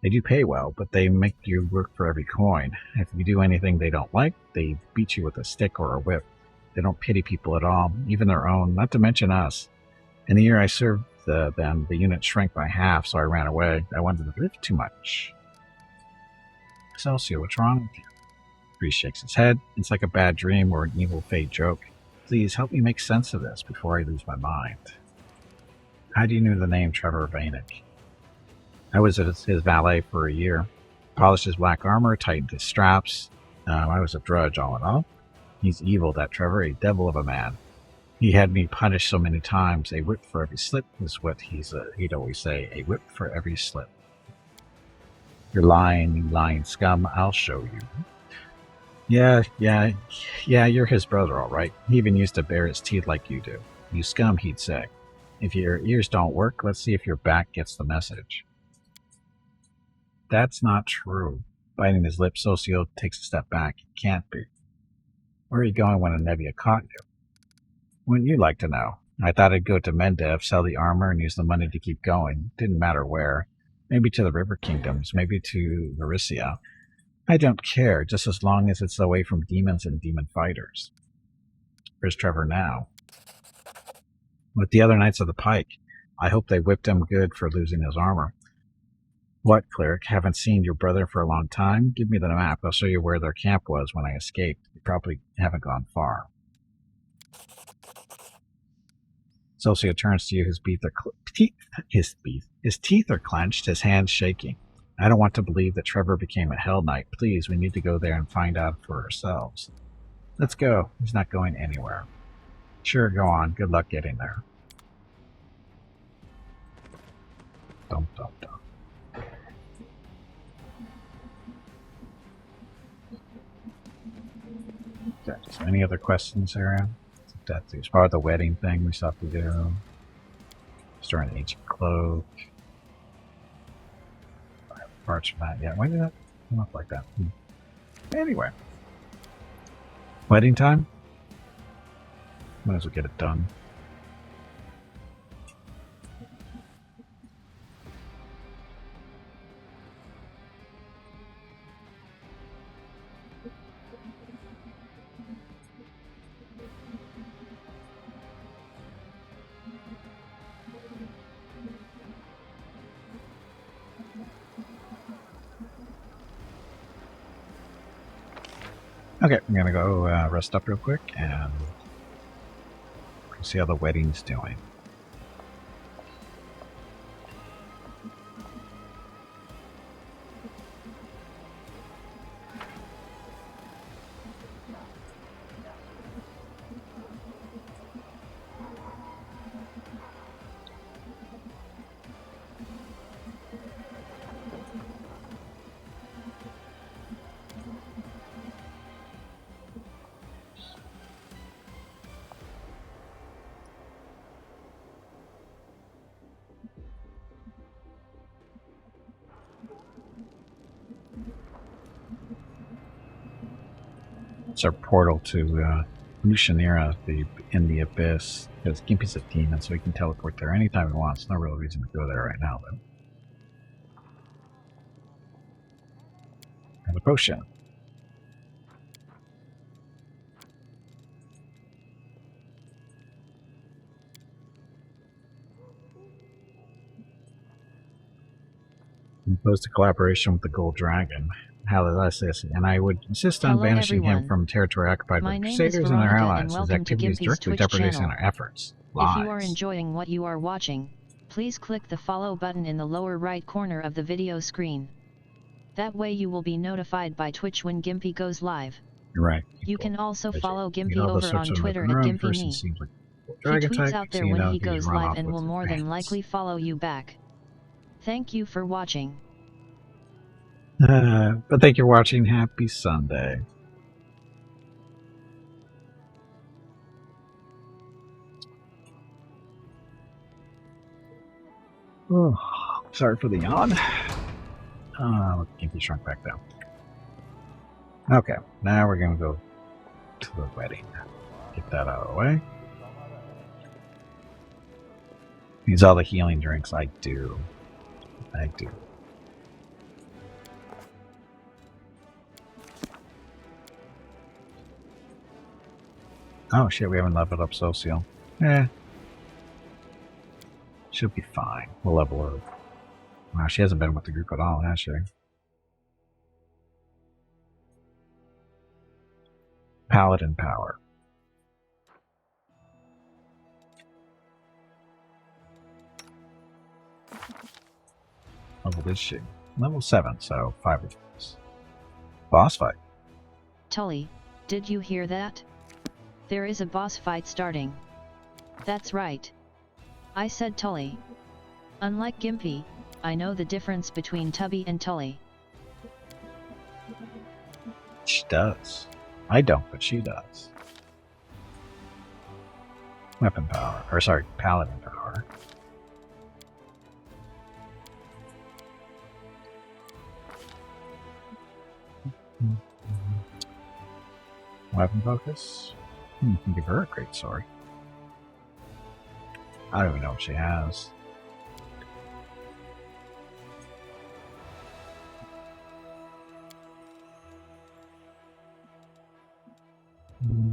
They do pay well, but they make you work for every coin. If you do anything they don't like, they beat you with a stick or a whip. They don't pity people at all, even their own, not to mention us. In the year I served them, the unit shrank by half, so I ran away. I wanted to live too much. Socio, what's wrong with you? Priest shakes his head. It's like a bad dream or an evil fate joke. Please help me make sense of this before I lose my mind. How do you know the name Trevor Vanek? I was his valet for a year. Polished his black armor, tightened his straps. I was a drudge, all in all. He's evil, that Trevor, a devil of a man. He had me punished so many times. A whip for every slip is what he'd always say. A whip for every slip. You're lying, you lying scum. I'll show you. Yeah, you're his brother, all right. He even used to bare his teeth like you do. You scum, he'd say. If your ears don't work, let's see if your back gets the message. That's not true. Biting his lip, Socio takes a step back. It can't be. Where are you going when Anevia caught you? Wouldn't you like to know? I thought I'd go to Mendev, sell the armor, and use the money to keep going. Didn't matter where. Maybe to the River Kingdoms, maybe to Varissia. I don't care, just as long as it's away from demons and demon fighters. Where's Trevor now? With the other Knights of the Pike. I hope they whipped him good for losing his armor. What, cleric? Haven't seen your brother for a long time? Give me the map. I'll show you where their camp was when I escaped. You probably haven't gone far. Socio turns to you. His teeth are clenched, his hands shaking. I don't want to believe that Trevor became a Hell Knight. Please, we need to go there and find out for ourselves. Let's go. He's not going anywhere. Sure, go on. Good luck getting there. Dum, dum, dum. Okay, so any other questions, Sarah? There's part of the wedding thing we still have to do. Store an ancient cloak. Parts from that. Yeah, why did that come up like that? Anyway. Wedding time? Might as well get it done. Okay, I'm gonna go rest up real quick and see how the wedding's doing. It's our portal to Lucianera, in the Abyss, because Gimpy's a demon, so he can teleport there anytime he wants. No real reason to go there right now, though. Have a potion. Imposed a collaboration with the Gold Dragon. How did I say this? And I would insist on Hello banishing everyone. him from territory occupied by My the name is Crusaders and their Veronica and allies. His welcome to activities Gimpy's directly Twitch jeopardize channel. our efforts. If you are Lies. enjoying what you are watching, please click the follow button in the lower right corner of the video screen. That way you will be notified by Twitch when Gimpy goes live. You're right. You can also follow You Gimpy know, over on Twitter at GimpyMe. Seems like He dragon tweets type, out so there you when know he he's goes run live off and with will his more than pants. likely follow you back. Thank you for watching. But thank you for watching. Happy Sunday. Oh, sorry for the yawn. Gimpy shrunk back down. Okay, now we're gonna go to the wedding. Get that out of the way. Needs all the healing drinks. I do. Oh shit, we haven't leveled up Social. She'll be fine. We'll level her. Wow, she hasn't been with the group at all, has she? Paladin power. Level is she? Level 7, so 5 of these. Boss fight. Tully, did you hear that? There is a boss fight starting. That's right. I said Tully. Unlike Gimpy, I know the difference between Tubby and Tully. She does. I don't, but she does. Weapon power. Or sorry, paladin power. Weapon focus. Can give her a great sword. I don't even know what she has.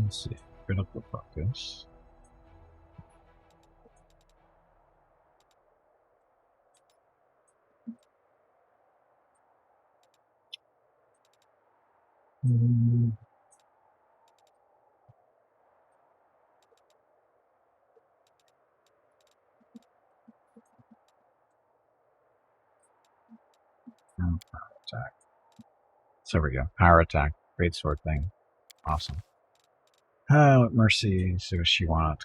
Let's see. Critical focus. Power attack. So there we go. Power attack. Great sword thing. Awesome. What mercy? So she wants.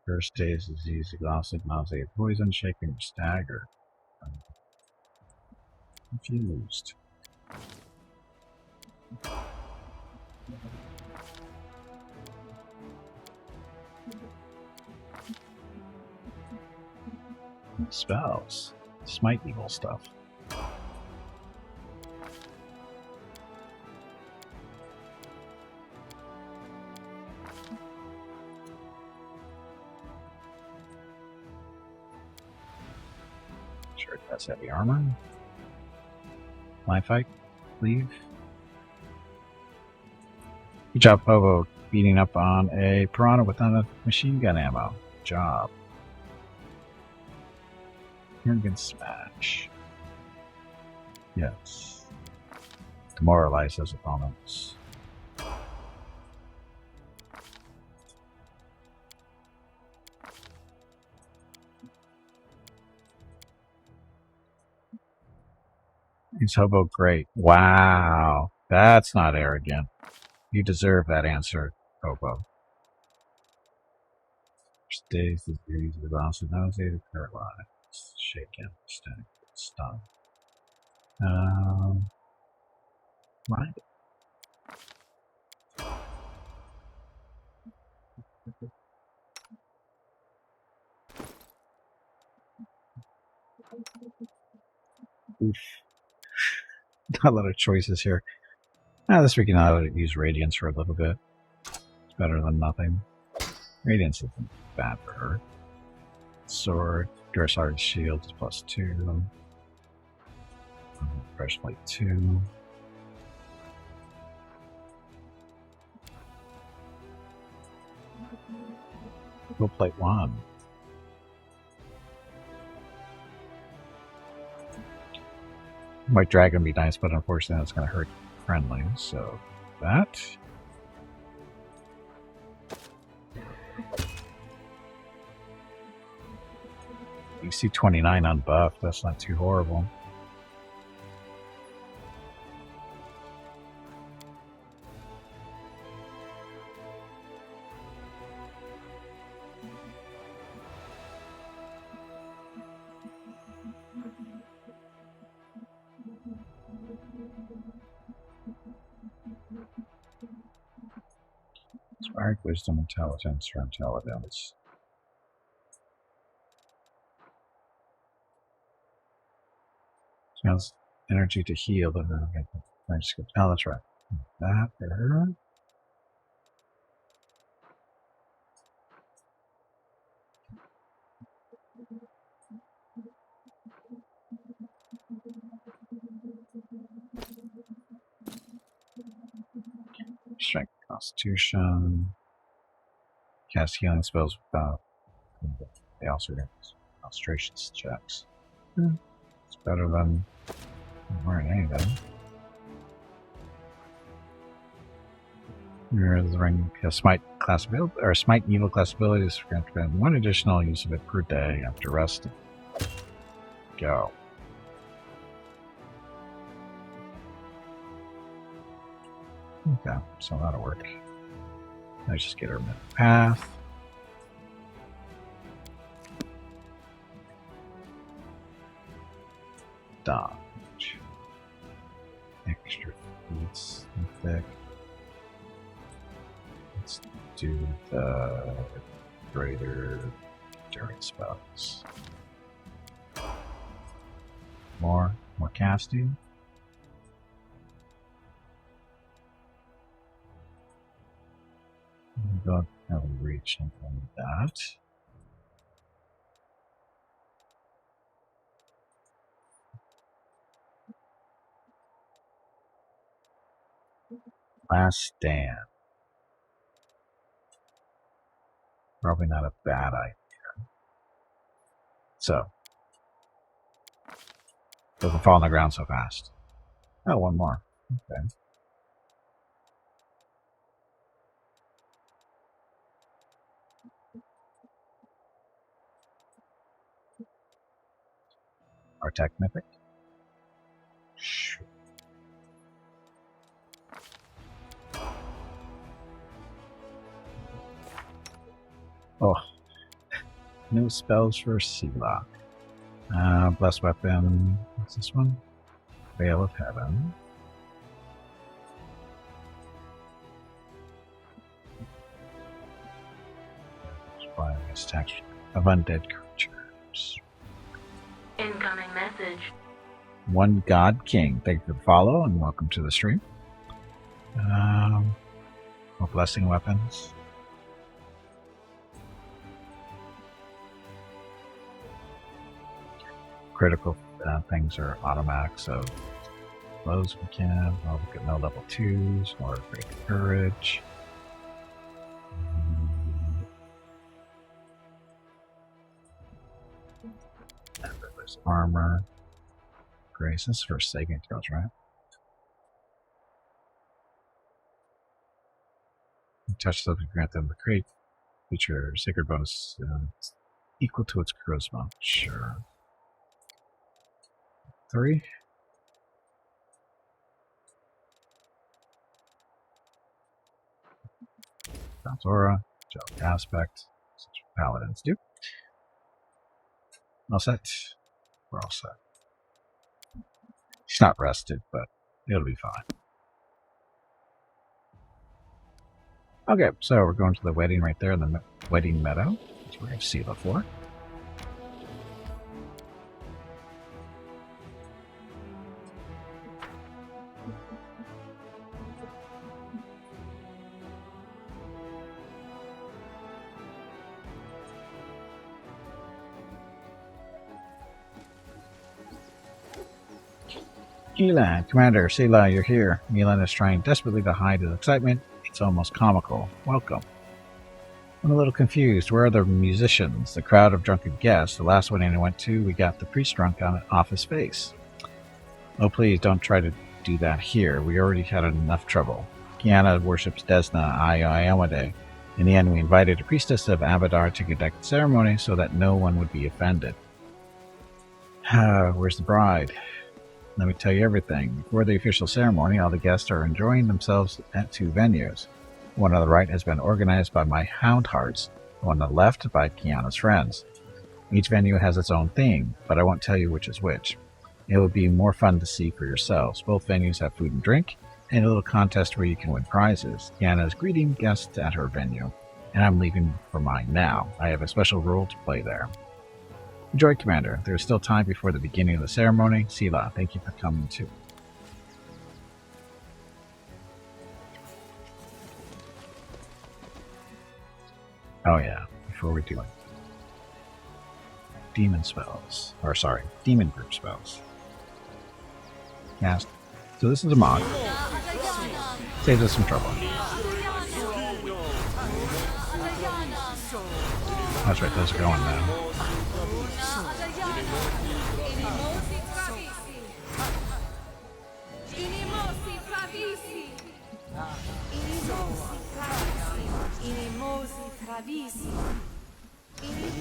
First days disease, exhausted, nauseated, poison, shaken, stagger. Confused. Spells. Smite evil stuff. Sure, that's heavy armor. Line fight. Leave. Good job, Povo, beating up on a piranha without a machine gun ammo. Good job. Gun smash. Yes. Demoralize those opponents. Is Hobo great? Wow. That's not arrogant. You deserve that answer, Hobo. Stays the degrees of also nauseated, paralyzed, shaken, stunned. Right. Oof. Not a lot of choices here. This week, you know how to use Radiance for a little bit. It's better than nothing. Radiance isn't bad for her. Sword, Durasar's shield is +2. Breastplate 2. We'll plate 1. White Dragon would be nice, but unfortunately that's going to hurt friendly, so that. You see 29 unbuffed, that's not too horrible. Inspired wisdom, intelligence, or intelligence. She has energy to heal, but oh, that's right. That for her. Strength, Constitution. Cast healing spells without. They also get concentration checks. It's better than wearing anything. Mirror the ring has smite class ability, or smite evil class abilities for one additional use of it per day after resting. Go. Okay, so that'll work. Let's just get her mid path. Dodge. Extra feats thick. Let's do the greater endurance spells. More casting. We don't have a reach anything like that. Last stand. Probably not a bad idea. So, doesn't fall on the ground so fast. Oh, one more. Okay. Artec Mythic. Sure. Oh, no spells for Sealock. Blessed Weapon. What's this one? Veil of Heaven. Applying attacks of undead creatures. Incoming message. One God King. Thank you for the follow and welcome to the stream. More blessing weapons. Critical things are automatic, so those we can. I'll look at no level 2s, more great courage. And there's armor. Grace, this is for saving throws, right? Touch those to grant them the crate feature sacred bonus equal to its charisma. Sure. 3. Bounce aura, angelic aspect, such paladins do. All set. We're all set. She's not rested, but it'll be fine. Okay, so we're going to the wedding right there in the wedding meadow. That's where we have Sela for. Elan, Commander, Sela, you're here. Elan is trying desperately to hide his excitement. It's almost comical. Welcome. I'm a little confused. Where are the musicians? The crowd of drunken guests. The last wedding I went to, we got the priest drunk off his face. Oh, please, don't try to do that here. We already had enough trouble. Kiana worships Desna Ayomade. In the end, we invited a priestess of Abadar to conduct the ceremony so that no one would be offended. Where's the bride? Let me tell you everything. Before the official ceremony, all the guests are enjoying themselves at two venues. The one on the right has been organized by my hound hearts, the one on the left by Kiana's friends. Each venue has its own theme, but I won't tell you which is which. It will be more fun to see for yourselves. Both venues have food and drink, and a little contest where you can win prizes. Kiana is greeting guests at her venue, and I'm leaving for mine now. I have a special role to play there. Enjoy, Commander. There is still time before the beginning of the ceremony. Sela, thank you for coming too. Oh yeah, before we do it. Demon spells. Or sorry, demon group spells. Cast. So this is a mod. Saves us some trouble. That's right, those are going now.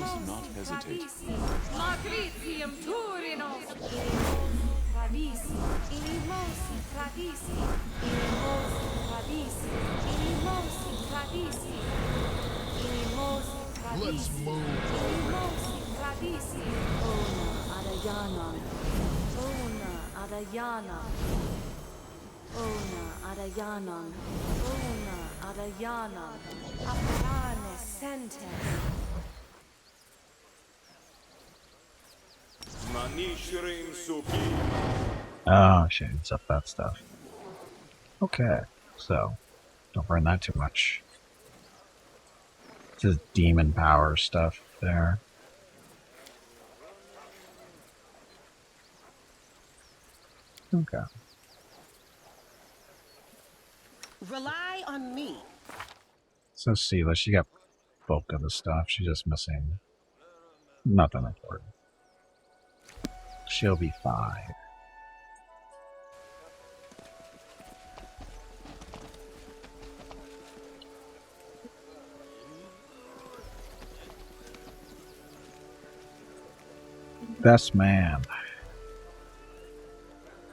Let us not hesitate. Let's move Oh, shades up that stuff. Okay, so don't burn that too much. This is demon power stuff there. Okay. Rely on me. So Sela, she got bulk of the stuff. She's just missing nothing important. She'll be fine. Best man.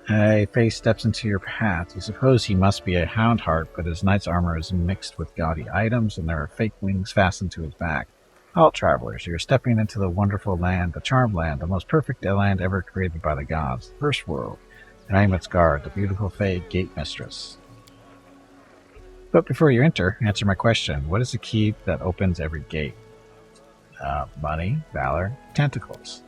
A face steps into your path. You suppose he must be a hound heart, but his knight's armor is mixed with gaudy items, and there are fake wings fastened to his back. Halt, travelers, you're stepping into the wonderful land, the charmed land, the most perfect land ever created by the gods, the first world. And I am its guard, the beautiful Fae Gate Mistress. But before you enter, answer my question. What is the key that opens every gate? Money, valor, tentacles.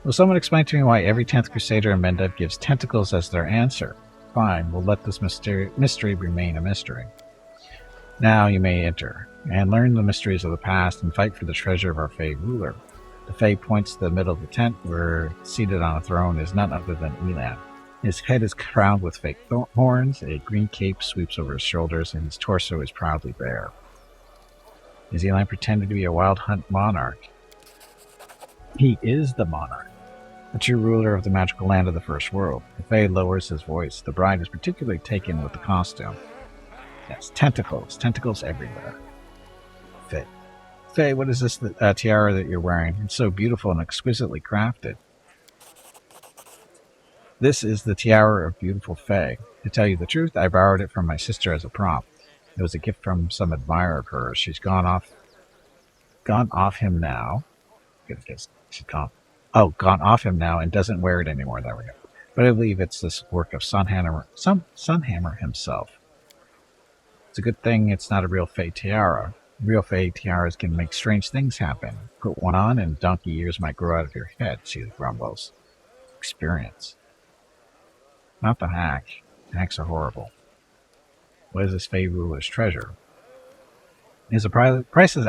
Will someone explain to me why every 10th Crusader in Mendev gives tentacles as their answer? Fine, we'll let this mystery remain a mystery. Now you may enter, and learn the mysteries of the past and fight for the treasure of our Fae ruler. The Fae points to the middle of the tent, where seated on a throne is none other than Elan. His head is crowned with fake horns, a green cape sweeps over his shoulders, and his torso is proudly bare. Is Elan pretending to be a wild hunt monarch? He is the monarch, the true ruler of the magical land of the first world. The Fae lowers his voice. The bride is particularly taken with the costume. Yes, tentacles. Tentacles everywhere. Fae, what is this tiara that you're wearing? It's so beautiful and exquisitely crafted. This is the tiara of beautiful Fae. To tell you the truth, I borrowed it from my sister as a prop. It was a gift from some admirer of hers. She's gone off him now. Gone off him now and doesn't wear it anymore. There we go. But I believe it's this work of Sunhammer himself. It's a good thing it's not a real Fey tiara. Real Fey tiaras can make strange things happen. Put one on and donkey ears might grow out of your head, she grumbles. Experience. Not the hack. Hacks are horrible. What is this Fey ruler's treasure? It is a priceless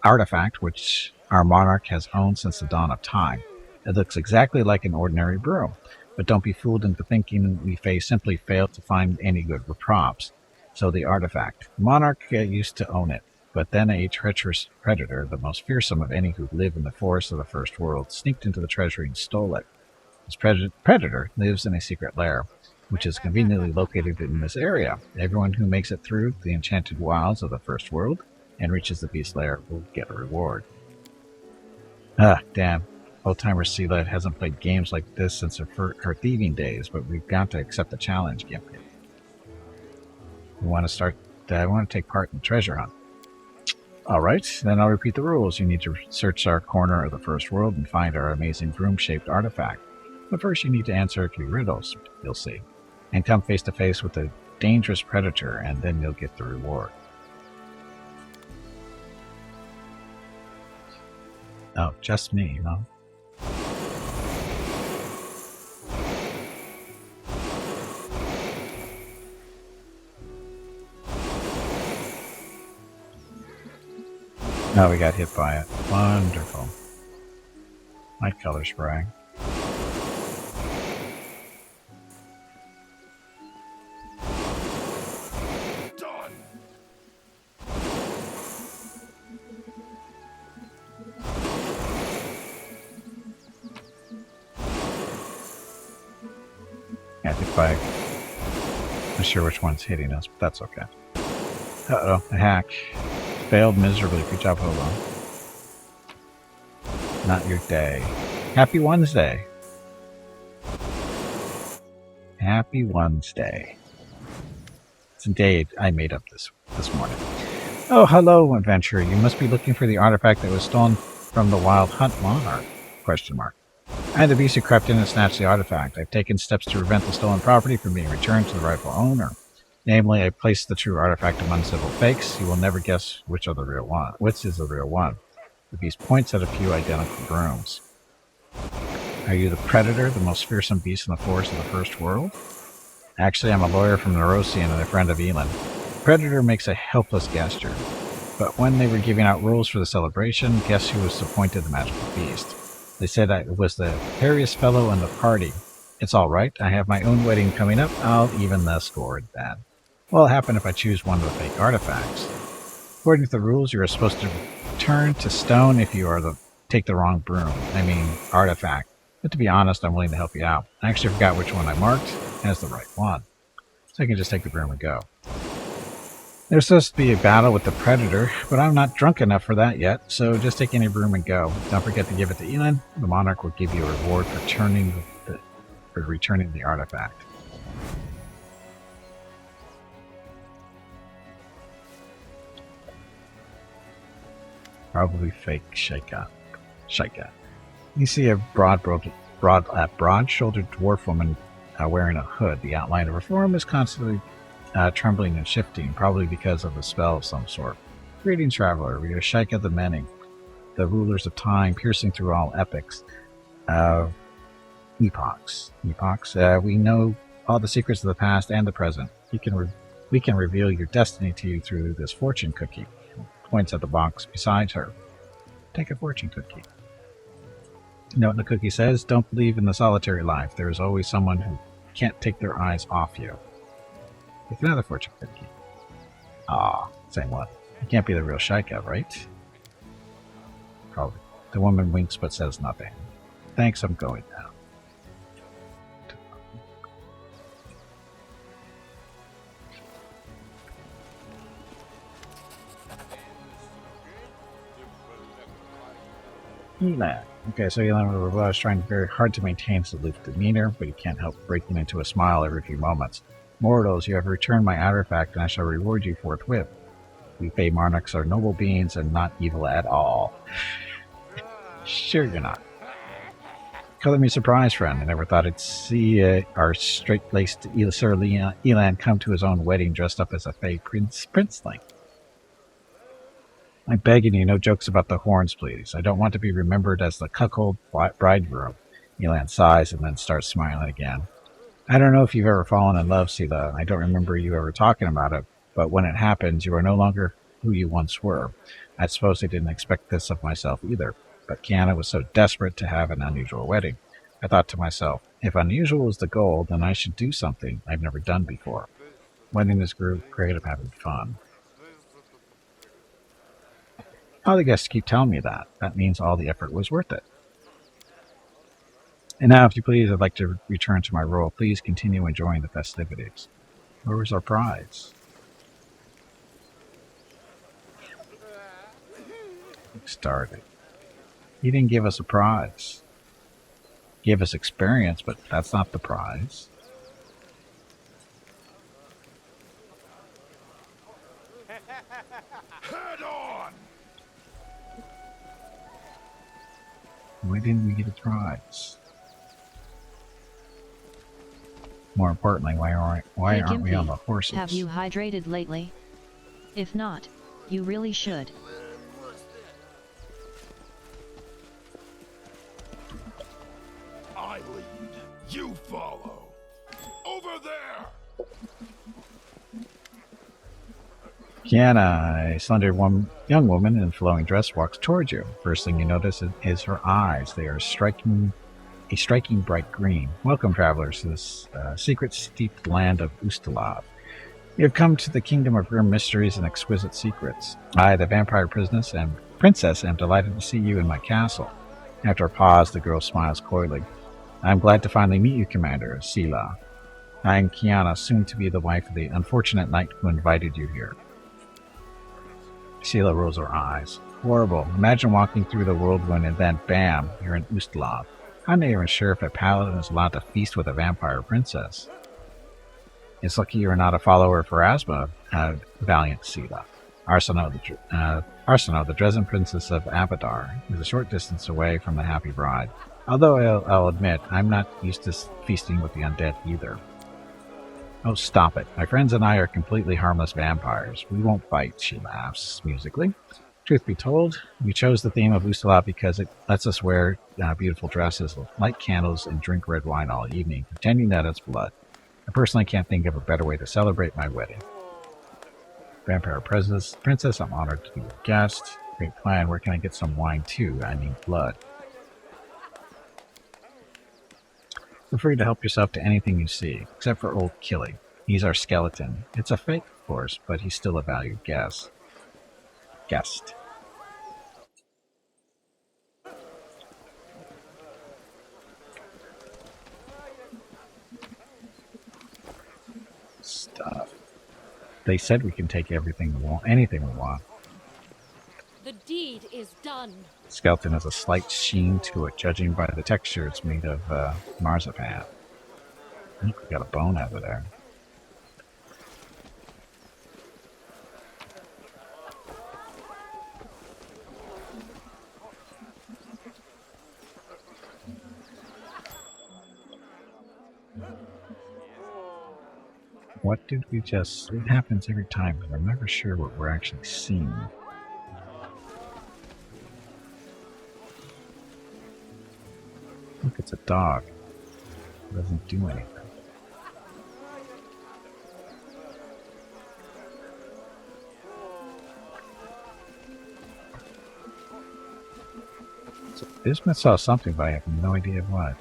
artifact which our monarch has owned since the dawn of time. It looks exactly like an ordinary broom, but don't be fooled into thinking we Fey simply failed to find any good props. So the artifact. The monarch used to own it, but then a treacherous predator, the most fearsome of any who live in the forests of the First World, sneaked into the treasury and stole it. This predator lives in a secret lair, which is conveniently located in this area. Everyone who makes it through the enchanted wilds of the First World and reaches the beast lair will get a reward. Damn. Old-timer Seela hasn't played games like this since her thieving days, but we've got to accept the challenge, Gimpy. We want to take part in the treasure hunt. Alright, then I'll repeat the rules. You need to search our corner of the First World and find our amazing broom-shaped artifact. But first you need to answer a few riddles, you'll see. And come face to face with a dangerous predator, and then you'll get the reward. Oh, just me, huh? Oh, we got hit by it. Wonderful. Light color spray. Done. Yeah, hit by. Not sure which one's hitting us, but that's okay. Uh-oh, a hack. Failed miserably. Good job, Hobo. Not your day. Happy Wednesday. Happy Wednesday. It's a day I made up this morning. Oh, hello, adventurer. You must be looking for the artifact that was stolen from the Wild Hunt Monarch? Question mark. I am the beast who crept in and snatched the artifact. I've taken steps to prevent the stolen property from being returned to the rightful owner. Namely, I placed the true artifact among several fakes. You will never guess which is the real one. The beast points at a few identical brooms. Are you the predator, the most fearsome beast in the forest of the First World? Actually, I'm a lawyer from Nerosian and a friend of Elin. The predator makes a helpless gesture. But when they were giving out rules for the celebration, guess who was appointed the magical beast? They said I was the hairiest fellow in the party. It's all right. I have my own wedding coming up. I'll even the score then. What'll happen if I choose one of the fake artifacts? According to the rules, you are supposed to turn to stone if you take the wrong broom. Artifact. But to be honest, I'm willing to help you out. I actually forgot which one I marked as the right one. So I can just take the broom and go. There's supposed to be a battle with the predator, but I'm not drunk enough for that yet, so just take any broom and go. Don't forget to give it to Elin. The monarch will give you a reward for returning the artifact. Probably fake Shaika. You see a broad-shouldered dwarf woman wearing a hood. The outline of her form is constantly trembling and shifting, probably because of a spell of some sort. Greetings, traveler. We are Shaika the Many, the rulers of time, piercing through all epochs. We know all the secrets of the past and the present. We can reveal your destiny to you through this fortune cookie. Points at the box beside her. Take a fortune cookie. Note what the cookie says: don't believe in the solitary life. There is always someone who can't take their eyes off you. Take another fortune cookie. Same one. You can't be the real Shaika, right? Probably. The woman winks but says nothing. Thanks, I'm going now. Elin. Okay, so Elin was trying very hard to maintain his aloof demeanor, but he can't help breaking into a smile every few moments. Mortals, you have returned my artifact, and I shall reward you forthwith. We Fey monarchs are noble beings and not evil at all. Sure you're not. Color me surprised, friend. I never thought I'd see our straight-laced Sir Elan come to his own wedding dressed up as a Fey princeling. I'm begging you, no jokes about the horns, please. I don't want to be remembered as the cuckold bridegroom. Elan sighs and then starts smiling again. I don't know if you've ever fallen in love, Sela. I don't remember you ever talking about it, but when it happens, you are no longer who you once were. I suppose I didn't expect this of myself either, but Kiana was so desperate to have an unusual wedding. I thought to myself, if unusual is the goal, then I should do something I've never done before. Wedding is great of having fun. All the guests keep telling me that. That means all the effort was worth it. And now, if you please, I'd like to return to my role. Please continue enjoying the festivities. Where was our prize? Started. He didn't give us a prize. He gave us experience, but that's not the prize. Head on! Why didn't we get a prize? More importantly, why aren't we on the horses? Have you hydrated lately? If not, you really should. I lead, you follow. Over there! Kiana, a slender young woman in a flowing dress, walks towards you. First thing you notice is her eyes. They are a striking bright green. Welcome, travelers, to this secret steeped land of Ustalav. You have come to the kingdom of grim mysteries and exquisite secrets. I, the vampire princess, am delighted to see you in my castle. After a pause, the girl smiles coyly. I am glad to finally meet you, Commander Sela. I am Kiana, soon to be the wife of the unfortunate knight who invited you here. Sela rolls her eyes. Horrible. Imagine walking through the whirlwind and then, bam, you're in Ustalav. I'm not even sure if a paladin is allowed to feast with a vampire princess. It's lucky you're not a follower of Pharasma, valiant Sela. Arsinoe, the Dresden princess of Abadar, is a short distance away from the happy bride. Although I'll admit, I'm not used to feasting with the undead either. Oh, stop it. My friends and I are completely harmless vampires. We won't fight, she laughs musically. Truth be told, we chose the theme of Ustalav because it lets us wear beautiful dresses, light candles, and drink red wine all evening, pretending that it's blood. I personally can't think of a better way to celebrate my wedding. Vampire Princess, I'm honored to be your guest. Great plan. Where can I get some wine too? I mean blood. Feel free to help yourself to anything you see, except for old Killy. He's our skeleton. It's a fake, of course, but he's still a valued guest. Stuff. They said we can take anything we want. The deed is done. Skeleton has a slight sheen to it, judging by the texture it's made of marzipan. I think we got a bone over there. What did we just... It happens every time, but I'm never sure what we're actually seeing. Look, it's a dog. It doesn't do anything. So this must saw something, but I have no idea what.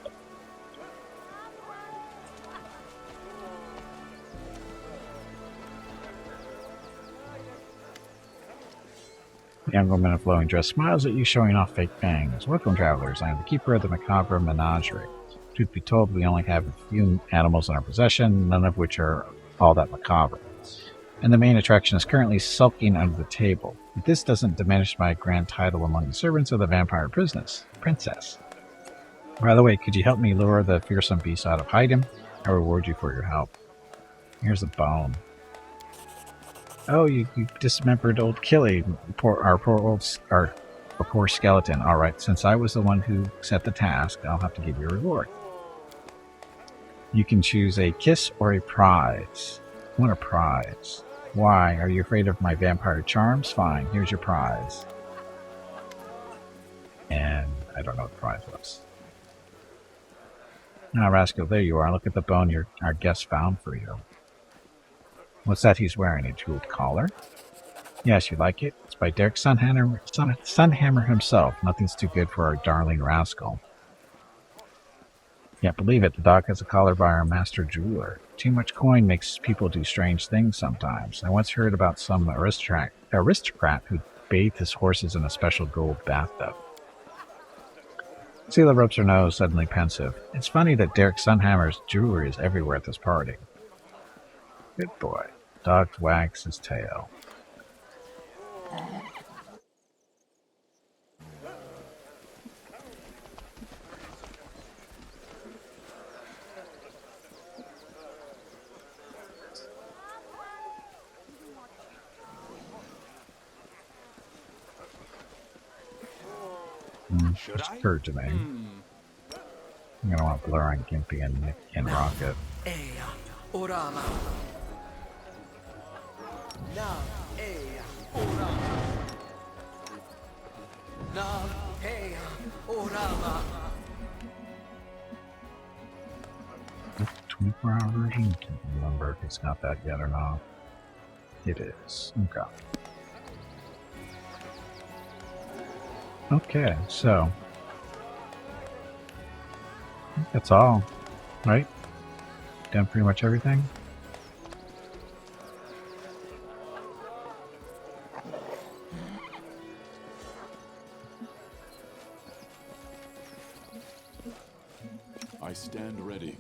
The young woman in a flowing dress smiles at you, showing off fake fangs. Welcome, travelers. I am the keeper of the macabre menagerie. Truth be told, we only have a few animals in our possession, none of which are all that macabre. And the main attraction is currently sulking under the table. But this doesn't diminish my grand title among the servants of the vampire princess. By the way, could you help me lure the fearsome beast out of hiding? I reward you for your help. Here's a bone. Oh, you dismembered old Killy, our poor skeleton. All right, since I was the one who set the task, I'll have to give you a reward. You can choose a kiss or a prize. I want a prize. Why? Are you afraid of my vampire charms? Fine, here's your prize. And I don't know what the prize was. Ah, Rascal, there you are. Look at the bone our guest found for you. What's that he's wearing? A jeweled collar? Yes, you like it? It's by Derek Sunhammer himself. Nothing's too good for our darling Rascal. Can't believe it. The dog has a collar by our master jeweler. Too much coin makes people do strange things sometimes. I once heard about some aristocrat who bathed his horses in a special gold bathtub. Sela rubs her nose, suddenly pensive. It's funny that Derek Sunhammer's jewelry is everywhere at this party. Good boy. Dog wags his tail. Just occurred to me. I'm gonna want to blur on Gimpy and Nick and Rocket. Orama. Na Orama. Na 24-hour version? Can't remember if it's not that yet or not. It is. Okay. Okay, so I think that's all, right? Done pretty much everything. I stand ready.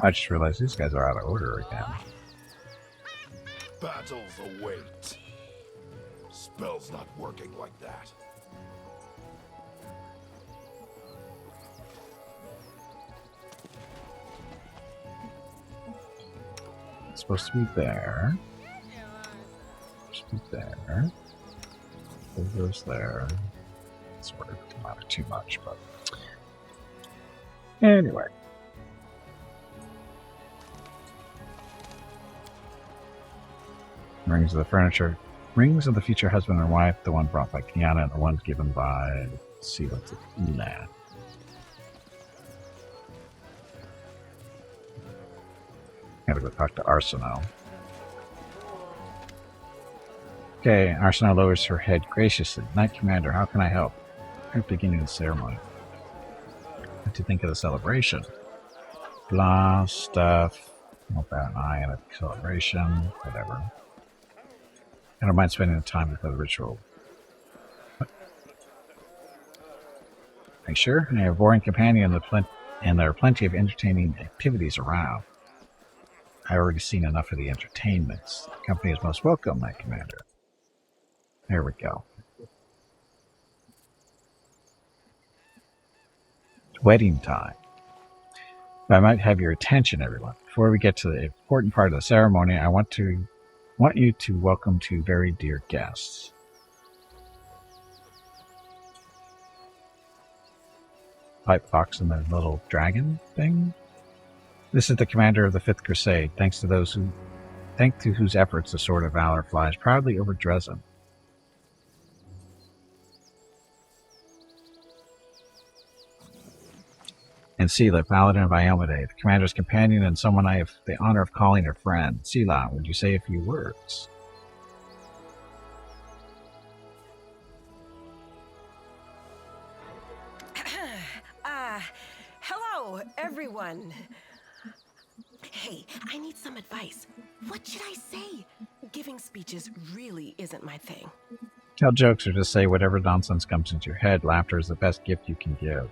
I just realized these guys are out of order again. Battles await. Spell's not working like that. It's supposed to be there. Supposed to be there. It goes there. Sort of doesn't matter too much, but anyway. Rings of the furniture. Rings of the future husband and wife, the one brought by Kiana and the one given by, let's see what's it, nah. Gotta go talk to Arsenal. Okay, Arsenal lowers her head graciously. Knight Commander, how can I help? We're beginning the ceremony. What do you think of the celebration? Blah, stuff. Won't bat an eye at a celebration. Whatever. I don't mind spending the time before the ritual. What? Are you sure? I have a boring companion and there are plenty of entertaining activities around. I've already seen enough of the entertainments. The company is most welcome, Knight Commander. There we go. It's wedding time. I might have your attention, everyone. Before we get to the important part of the ceremony, I want you to welcome two very dear guests. Pipe Fox and the little dragon thing. This is the commander of the Fifth Crusade. Thanks to whose efforts the Sword of Valor flies proudly over Dresden. And Sela, Paladin of Iomedae, the commander's companion and someone I have the honor of calling a friend. Sela, would you say a few words? Hello, everyone. Hey, I need some advice. What should I say? Giving speeches really isn't my thing. Tell jokes or just say whatever nonsense comes into your head. Laughter is the best gift you can give.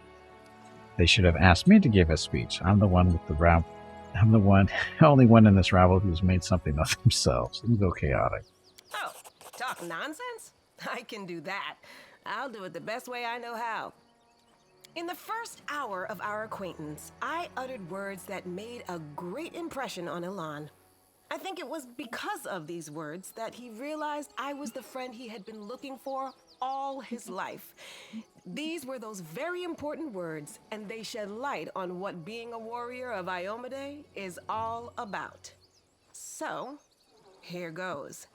They should have asked me to give a speech. I'm the one with the only one in this rabble who's made something of themselves. It'll go chaotic. Oh, talk nonsense? I can do that. I'll do it the best way I know how. In the first hour of our acquaintance, I uttered words that made a great impression on Elan. I think it was because of these words that he realized I was the friend he had been looking for all his life. These were those very important words, and they shed light on what being a warrior of Iomade is all about. So, here goes.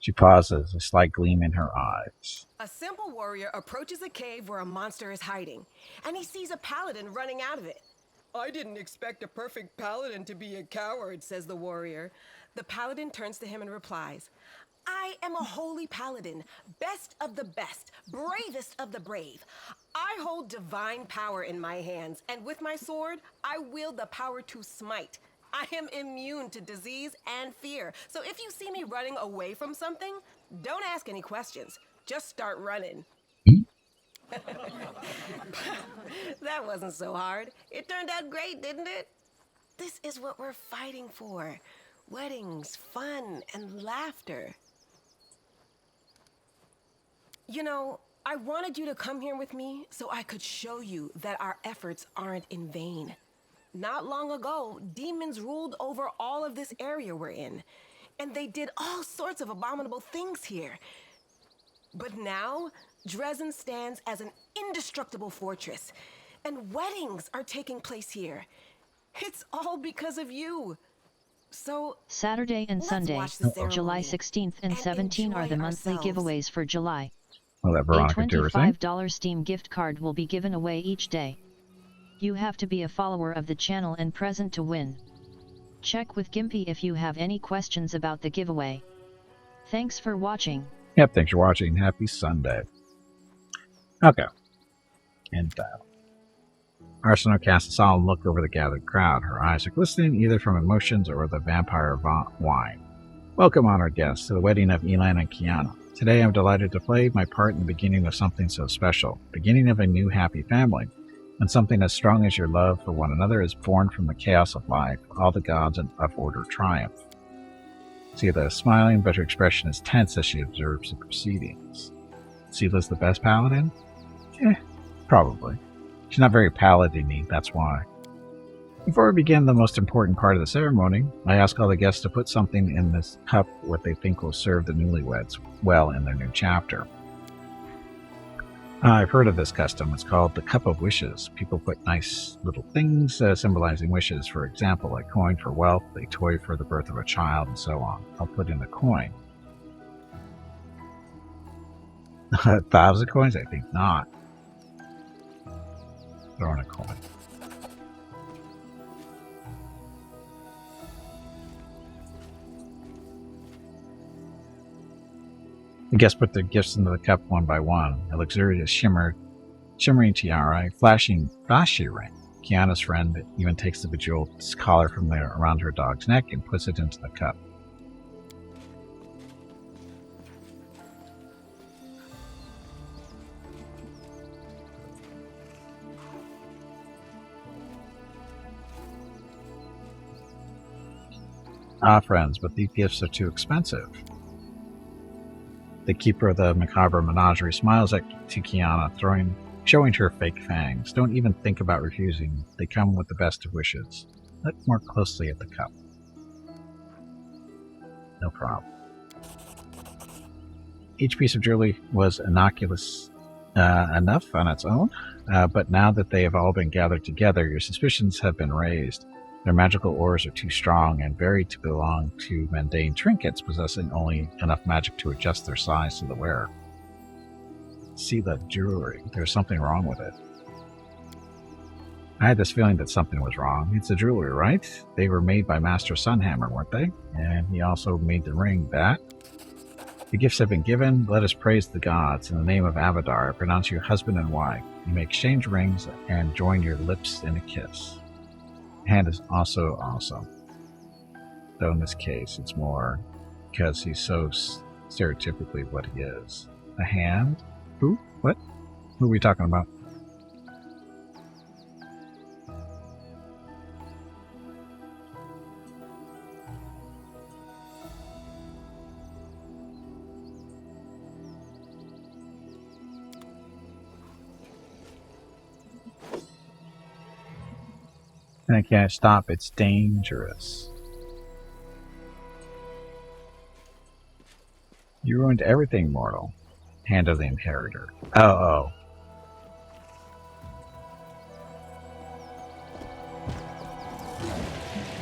She pauses, a slight gleam in her eyes. A simple warrior approaches a cave where a monster is hiding, and he sees a paladin running out of it. I didn't expect a perfect paladin to be a coward, says the warrior. The paladin turns to him and replies, I am a holy paladin, best of the best, bravest of the brave. I hold divine power in my hands, and with my sword, I wield the power to smite. I am immune to disease and fear, so if you see me running away from something, don't ask any questions. Just start running. That wasn't so hard. It turned out great, didn't it? This is what we're fighting for. Weddings, fun, and laughter. You know, I wanted you to come here with me so I could show you that our efforts aren't in vain. Not long ago, demons ruled over all of this area we're in, and they did all sorts of abominable things here. But now, Dresden stands as an indestructible fortress, and weddings are taking place here. It's all because of you. So, Saturday and let's Sunday, watch the July ceremony 16th and 17th are enjoy the monthly ourselves. giveaways for July. We'll let A Veronica do her thing. $25 Steam gift card will be given away each day. You have to be a follower of the channel and present to win. Check with Gimpy if you have any questions about the giveaway. Thanks for watching. Yep, thanks for watching. Happy Sunday. Okay. And Arsino casts a solemn look over the gathered crowd. Her eyes are glistening either from emotions or the vampire wine. Welcome, honored guests, to the wedding of Elan and Kiana. Today I'm delighted to play my part in the beginning of something so special. Beginning of a new happy family. When something as strong as your love for one another is born from the chaos of life, all the gods of order triumph. Seela is smiling, but her expression is tense as she observes the proceedings. Seela's the best paladin? Probably. She's not very paladin-y, that's why. Before we begin the most important part of the ceremony, I ask all the guests to put something in this cup what they think will serve the newlyweds well in their new chapter. I've heard of this custom. It's called the Cup of Wishes. People put nice little things symbolizing wishes. For example, a coin for wealth, a toy for the birth of a child, and so on. I'll put in a coin. 1,000 coins? I think not. Throw in a coin. The guests put their gifts into the cup one by one. A luxurious shimmering tiara, a flashing flashy ring. Kiana's friend even takes the bejeweled collar from around her dog's neck and puts it into the cup. Ah, friends, but these gifts are too expensive. The keeper of the macabre menagerie smiles to Kiana, showing her fake fangs. Don't even think about refusing. They come with the best of wishes. Look more closely at the cup. No problem. Each piece of jewelry was innocuous enough on its own, but now that they have all been gathered together, your suspicions have been raised. Their magical ores are too strong and varied to belong to mundane trinkets possessing only enough magic to adjust their size to the wearer. See the jewelry. There's something wrong with it. I had this feeling that something was wrong. It's the jewelry, right? They were made by Master Sunhammer, weren't they? And he also made the ring that. The gifts have been given. Let us praise the gods. In the name of Avadar, I pronounce you husband and wife. You may exchange rings and join your lips in a kiss. Hand is also awesome. Though in this case, it's more because he's so stereotypically what he is. A hand? Who? What? Who are we talking about? And I can't stop. It's dangerous. You ruined everything, mortal. Hand of the inheritor. Oh.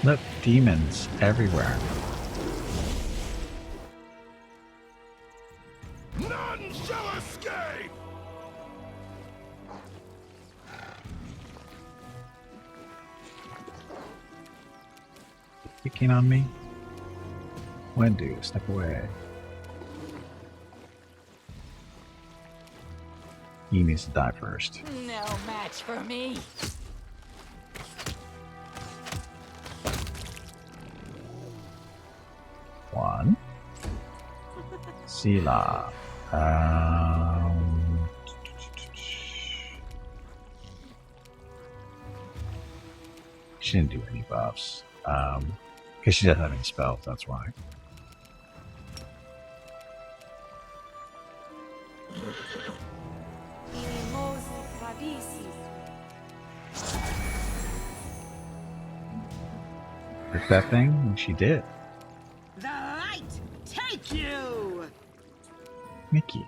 Look, demons everywhere. None shall escape! Picking on me? Wendu, step away. He needs to die first. No match for me. One. Sela. She didn't do any buffs. Because she doesn't have any spells, that's why. Hurt that thing? And she did. The light take you! Mickey,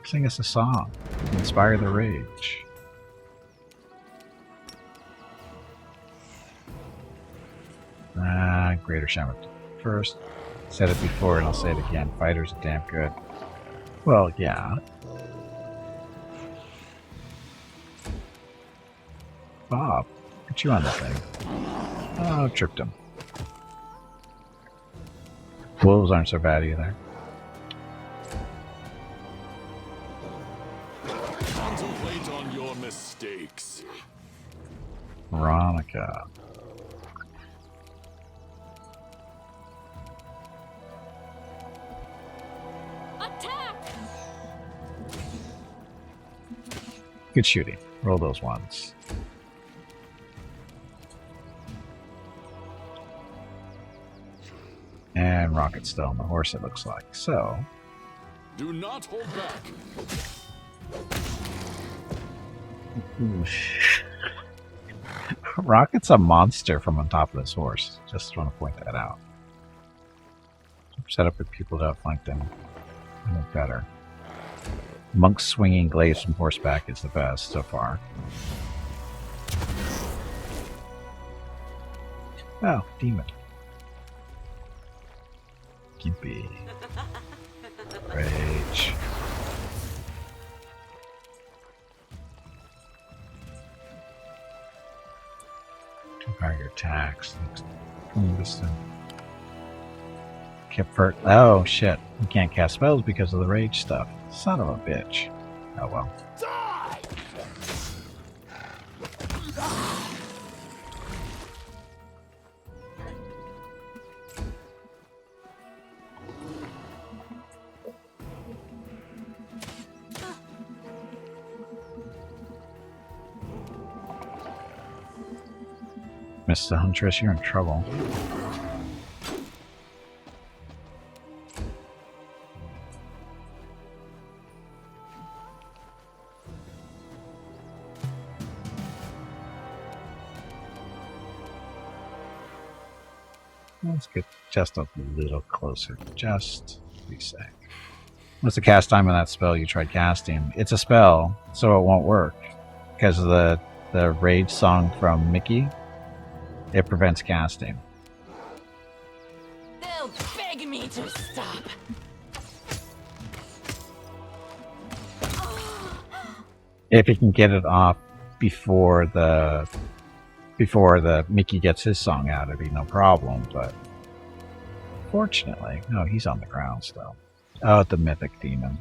sing us a song. Inspire the rage. Greater Shaman first. Said it before and I'll say it again. Fighters are damn good. Well, yeah. Bob, get you on the thing. Oh, tripped him. Wolves aren't so bad either. Contemplate on your mistakes. Veronica. Attack! Good shooting. Roll those ones. And Rocket's still on the horse, it looks like. So, Do not hold back. Rocket's a monster from on top of this horse. Just want to point that out. Set up with people to outflank them. Look better. Monks swinging glaives from horseback is the best so far. Oh, demon. Gimpy. Rage. Compare your attacks. Kept for oh shit. You can't cast spells because of the rage stuff. Son of a bitch. Oh well. Die! Mr. Huntress, you're in trouble. Let's get just a little closer, just to be safe. What's the cast time on that spell you tried casting? It's a spell, so it won't work. Because of the rage song from Mickey, it prevents casting. They'll beg me to stop. If you can get it off before the Mickey gets his song out, it'd be no problem, but fortunately, no, he's on the ground still. Oh, the mythic demon.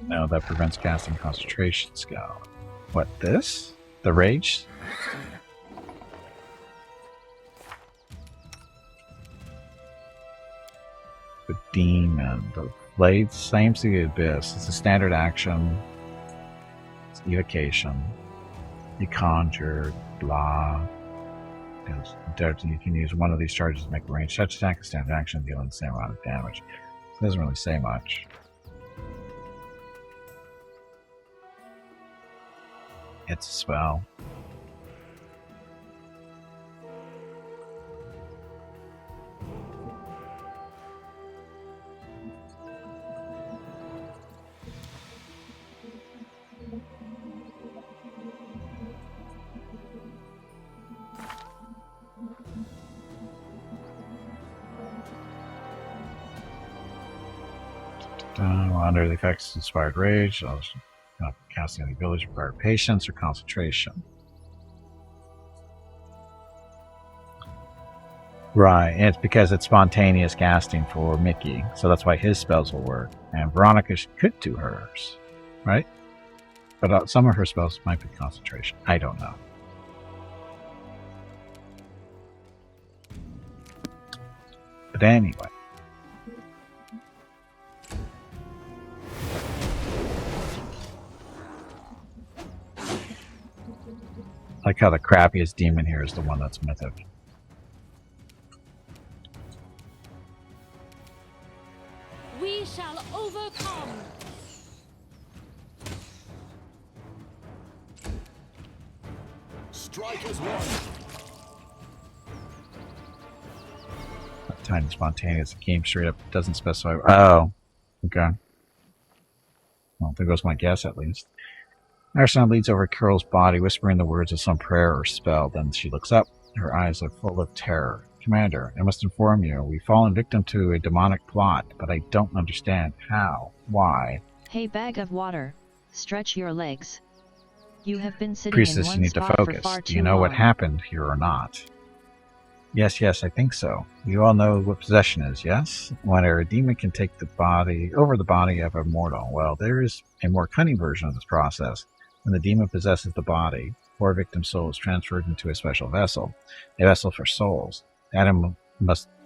No, that prevents casting concentration spell. What, this? The rage? The demon. The blade, same to the abyss. It's a standard action. It's evocation. You conjure, blah. You can use one of these charges to make a ranged touch attack, a standard action, dealing the same amount of damage. It doesn't really say much. It's a spell. Under the effects of inspired rage, not casting any abilities require patience or concentration. Right, and it's because it's spontaneous casting for Mickey, so that's why his spells will work. And Veronica could do hers, right? But some of her spells might be concentration. I don't know. But anyway. I like how the crappiest demon here is the one that's mythic. We shall overcome. Strike as one. Tiny spontaneous. The game straight up doesn't specify. Oh, okay. Well, there goes my guess at least. Arsenal leads over Carol's body, whispering the words of some prayer or spell. Then she looks up. Her eyes are full of terror. Commander, I must inform you, we've fallen victim to a demonic plot, but I don't understand how, why. Hey, bag of water, stretch your legs. You have been sitting Priestess, in you one need to spot for focus. far Do too you know what long. happened here or not? Yes, I think so. You all know what possession is, yes? When a demon can take the body over the body of a mortal. Well, there is a more cunning version of this process. When the demon possesses the body, poor victim soul is transferred into a special vessel, a vessel for souls. The item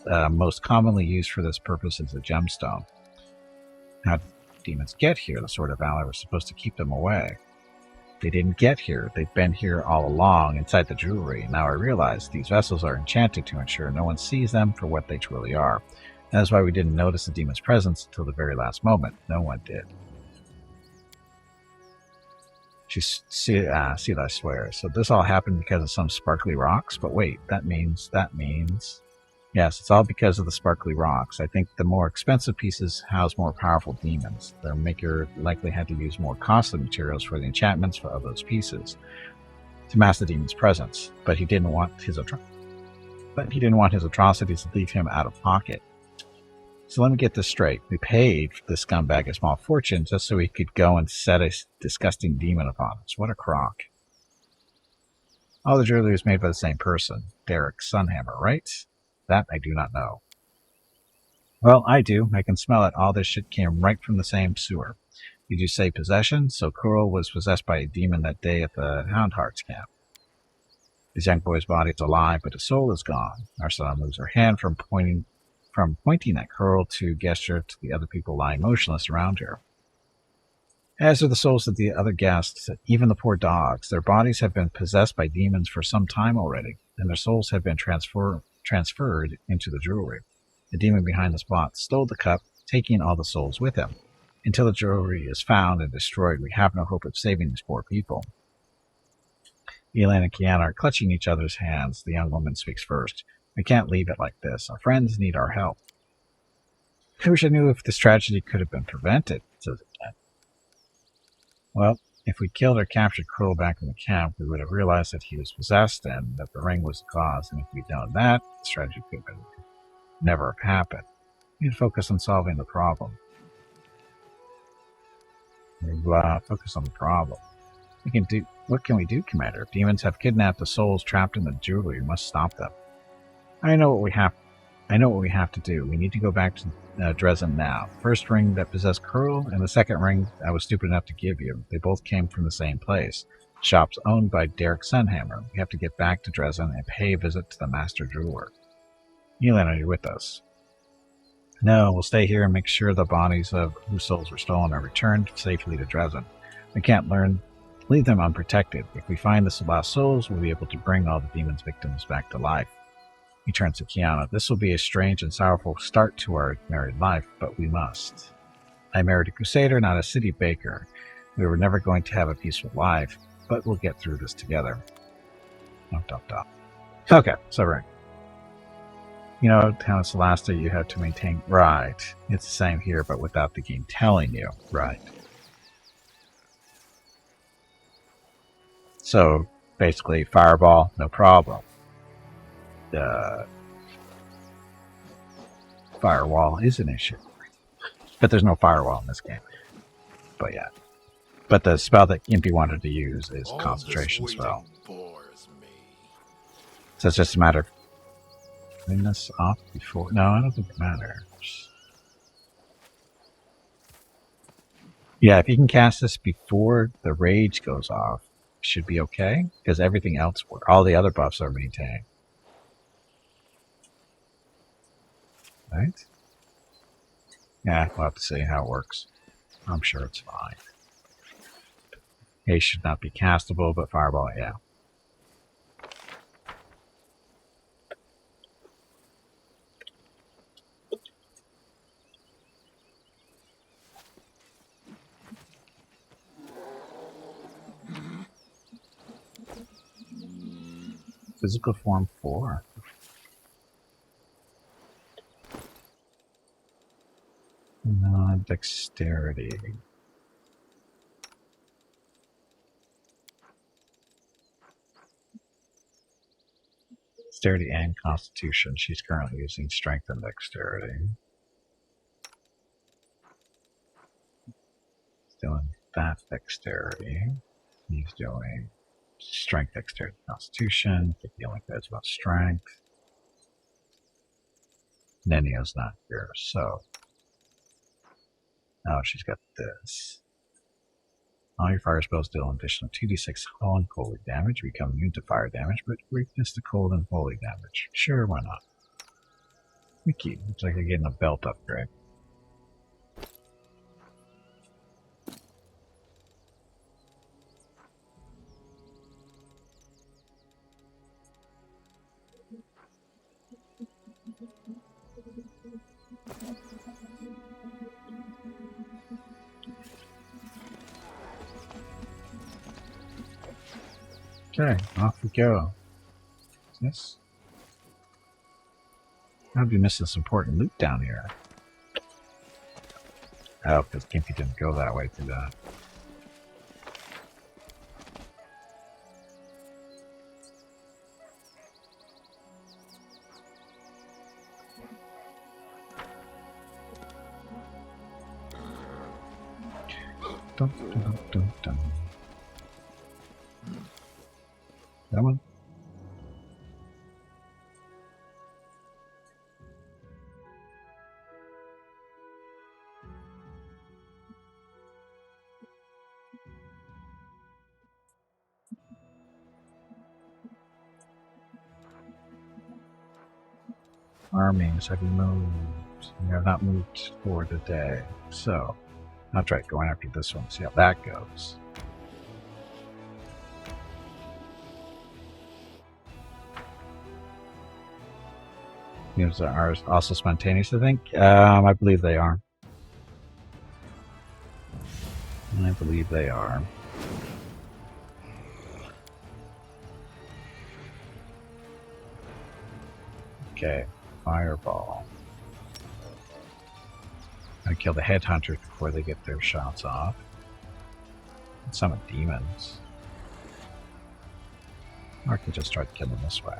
most commonly used for this purpose is a gemstone. How did demons get here? The Sword of Valor was supposed to keep them away. They didn't get here. They've been here all along, inside the jewelry. Now I realize these vessels are enchanted to ensure no one sees them for what they truly are. That is why we didn't notice the demon's presence until the very last moment. No one did. Sila swears. So this all happened because of some sparkly rocks? But wait, that means... Yes, it's all because of the sparkly rocks. I think the more expensive pieces house more powerful demons. Their maker likely had to use more costly materials for the enchantments for those pieces to mask the demon's presence. But he didn't want his atrocities to leave him out of pocket. So let me get this straight. We paid this scumbag a small fortune just so he could go and set a disgusting demon upon us. What a crock. All the jewelry was made by the same person, Derek Sunhammer, right? That I do not know. Well, I do. I can smell it. All this shit came right from the same sewer. Did you say possession? So Coral was possessed by a demon that day at the Houndhearts camp. This young boy's body is alive, but his soul is gone. Ursula moves her hand from pointing at Coral to gesture to the other people lying motionless around her. As are the souls of the other guests, even the poor dogs. Their bodies have been possessed by demons for some time already, and their souls have been transferred into the jewelry. The demon behind the spot stole the cup, taking all the souls with him. Until the jewelry is found and destroyed, we have no hope of saving these poor people. Elan and Kiana are clutching each other's hands. The young woman speaks first. We can't leave it like this. Our friends need our help. I wish I knew if this tragedy could have been prevented, says Elan. Well, if we killed or captured Crow back in the camp, we would have realized that he was possessed and that the ring was the cause. And if we'd known that, the tragedy could never have happened. We need to focus on solving the problem. Focus on the problem. What can we do, Commander? If demons have kidnapped the souls trapped in the jewelry, we must stop them. I know what we have to do. We need to go back to Dresden now. The first ring that possessed Curl and the second ring I was stupid enough to give you. They both came from the same place. Shops owned by Derek Sunhammer. We have to get back to Dresden and pay a visit to the master jeweler. Elan, are you with us? No, we'll stay here and make sure the bodies of whose souls were stolen are returned safely to Dresden. We can't leave them unprotected. If we find the last souls, we'll be able to bring all the demon's victims back to life. He turns to Kiana. This will be a strange and sorrowful start to our married life, but we must. I married a crusader, not a city baker. We were never going to have a peaceful life, but we'll get through this together. Dot, dot, dot. Okay, so right. You know, Town Celesta, you have to maintain. Right. It's the same here, but without the game telling you. Right. So, basically, fireball, no problem. The firewall is an issue. But there's no firewall in this game. But yeah. But the spell that Gimpy wanted to use is concentration spell. Bores me. So it's just a matter of turning this off before. No, I don't think it matters. Yeah, if you can cast this before the rage goes off, it should be okay. Because everything else, all the other buffs are maintained. Right? Yeah, we'll have to see how it works. I'm sure it's fine. Haste should not be castable, but fireball, yeah. Physical form 4. Dexterity. Dexterity and Constitution. She's currently using Strength and Dexterity. He's doing that Dexterity. He's doing Strength, Dexterity, Constitution. I think the only guy's about Strength. Nenio's not here, so. Oh, she's got this. All your fire spells deal an additional 2d6 unholy damage. Become immune to fire damage, but weakness to cold and holy damage. Sure, why not? Wiki. Looks like you're getting a belt upgrade. Okay, off we go. Yes. I'd be missing some important loot down here. Oh, because Gimpy didn't go that way through that. Dun, dun, dun, dun, dun. Come on. Armies, have you moved? You have not moved for the day. So, I'll try going after this one, see how that goes. These are also spontaneous, I think. I believe they are. I believe they are. Okay, fireball. I kill the headhunters before they get their shots off. And summon demons. Or I can just try to kill them this way.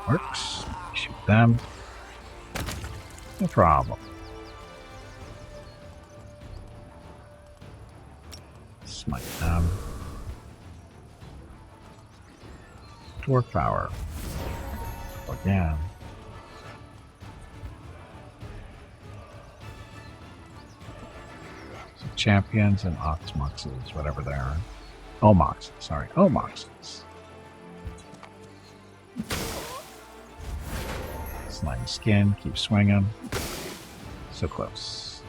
Works. Shoot them. No problem. Smite them. Dwarf power. Again. So champions and oxmoxes, whatever they are. Omox, sorry, omoxes. Slimy skin, keep swinging. So close.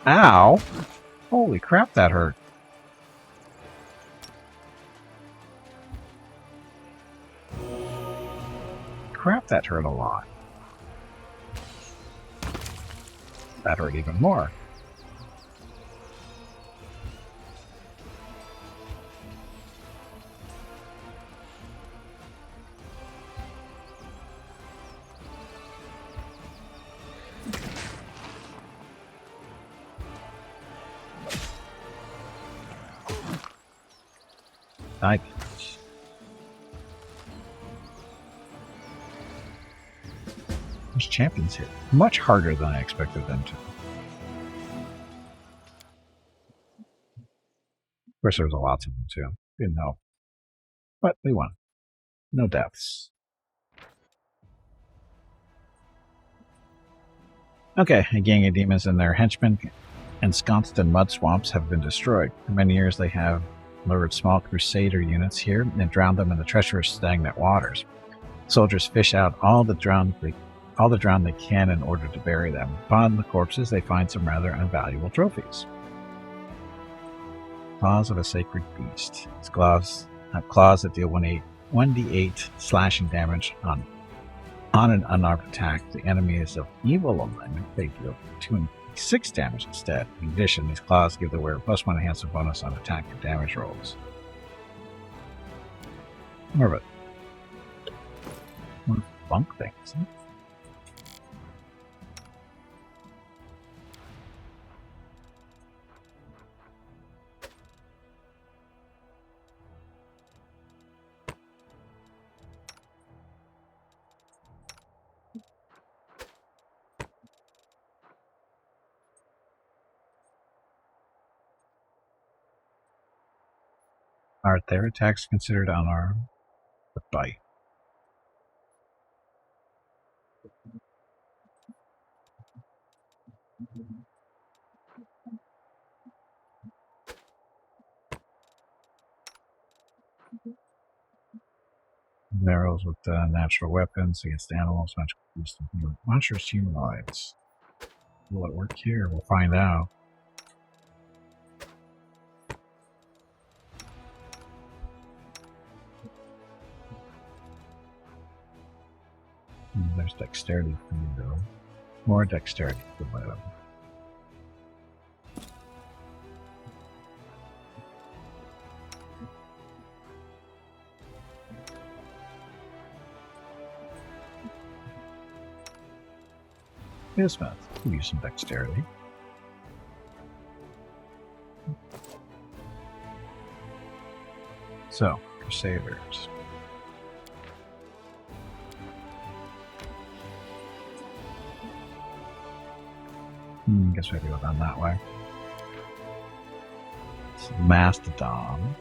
Ow! Holy crap, that hurt. Crap, that hurt a lot. That hurt even more. I Those champions hit much harder than I expected them to. Of course, there was lots of them too. Didn't know. But we won. No deaths. Okay, a gang of demons and their henchmen ensconced in mud swamps have been destroyed. For many years they have lured small crusader units here and drowned them in the treacherous stagnant waters. Soldiers fish out all the drowned they can in order to bury them. Upon the corpses they find some rather invaluable trophies. Claws of a sacred beast. Its claws have claws that deal 1d8 slashing damage on an unarmed attack. The enemy is of evil alignment. They deal 2d6 damage instead. In addition, these claws give the wearer +1 enhancement bonus on attack and damage rolls. More of it. One bunk thing, isn't it? Are their attacks considered unarmed? With bite. Arrows with natural weapons against animals, monsters, humanoids. Will it work here? We'll find out. There's dexterity for Meadow. More dexterity for Meadow. Bismuth. We'll use some dexterity. So, Crusaders. Guess we have to go down that way. It's Mastodon.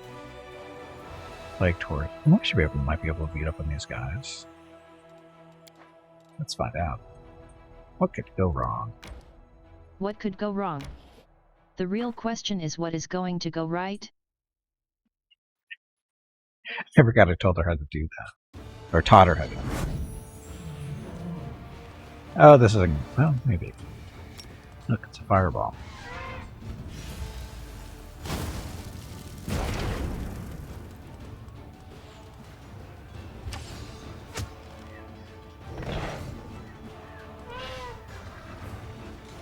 Plague Torch. We should might be able to beat up on these guys. Let's find out. What could go wrong? What could go wrong? The real question is what is going to go right? I forgot I told her how to do that. Or taught her how to do that. Oh, this is a... well, maybe. Look, it's a fireball.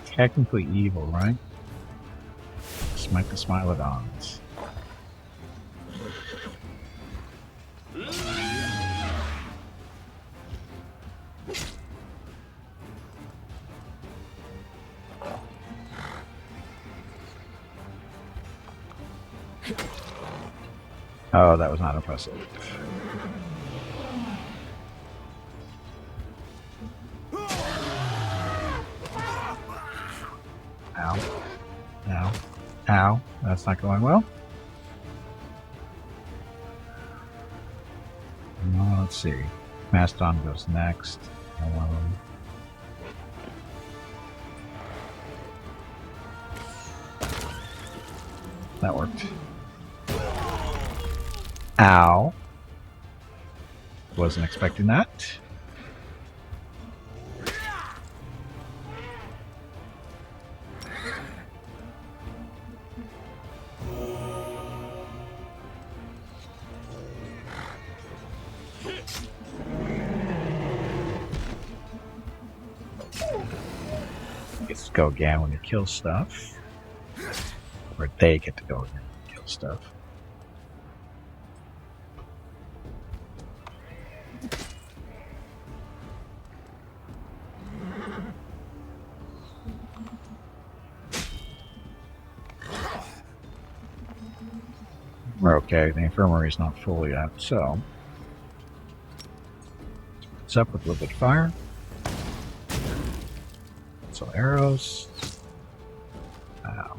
Technically evil, right? Smite the Smilodons. Oh, that was not impressive. Ow. Ow. Ow. That's not going well. Let's see. Mastodon goes next. That worked. Ow. Wasn't expecting that. gets to go again when he kills stuff. Or they get to go again when he kills stuff. We're okay. The infirmary's not full yet, so. It's up with a little bit of fire. Some arrows. Wow.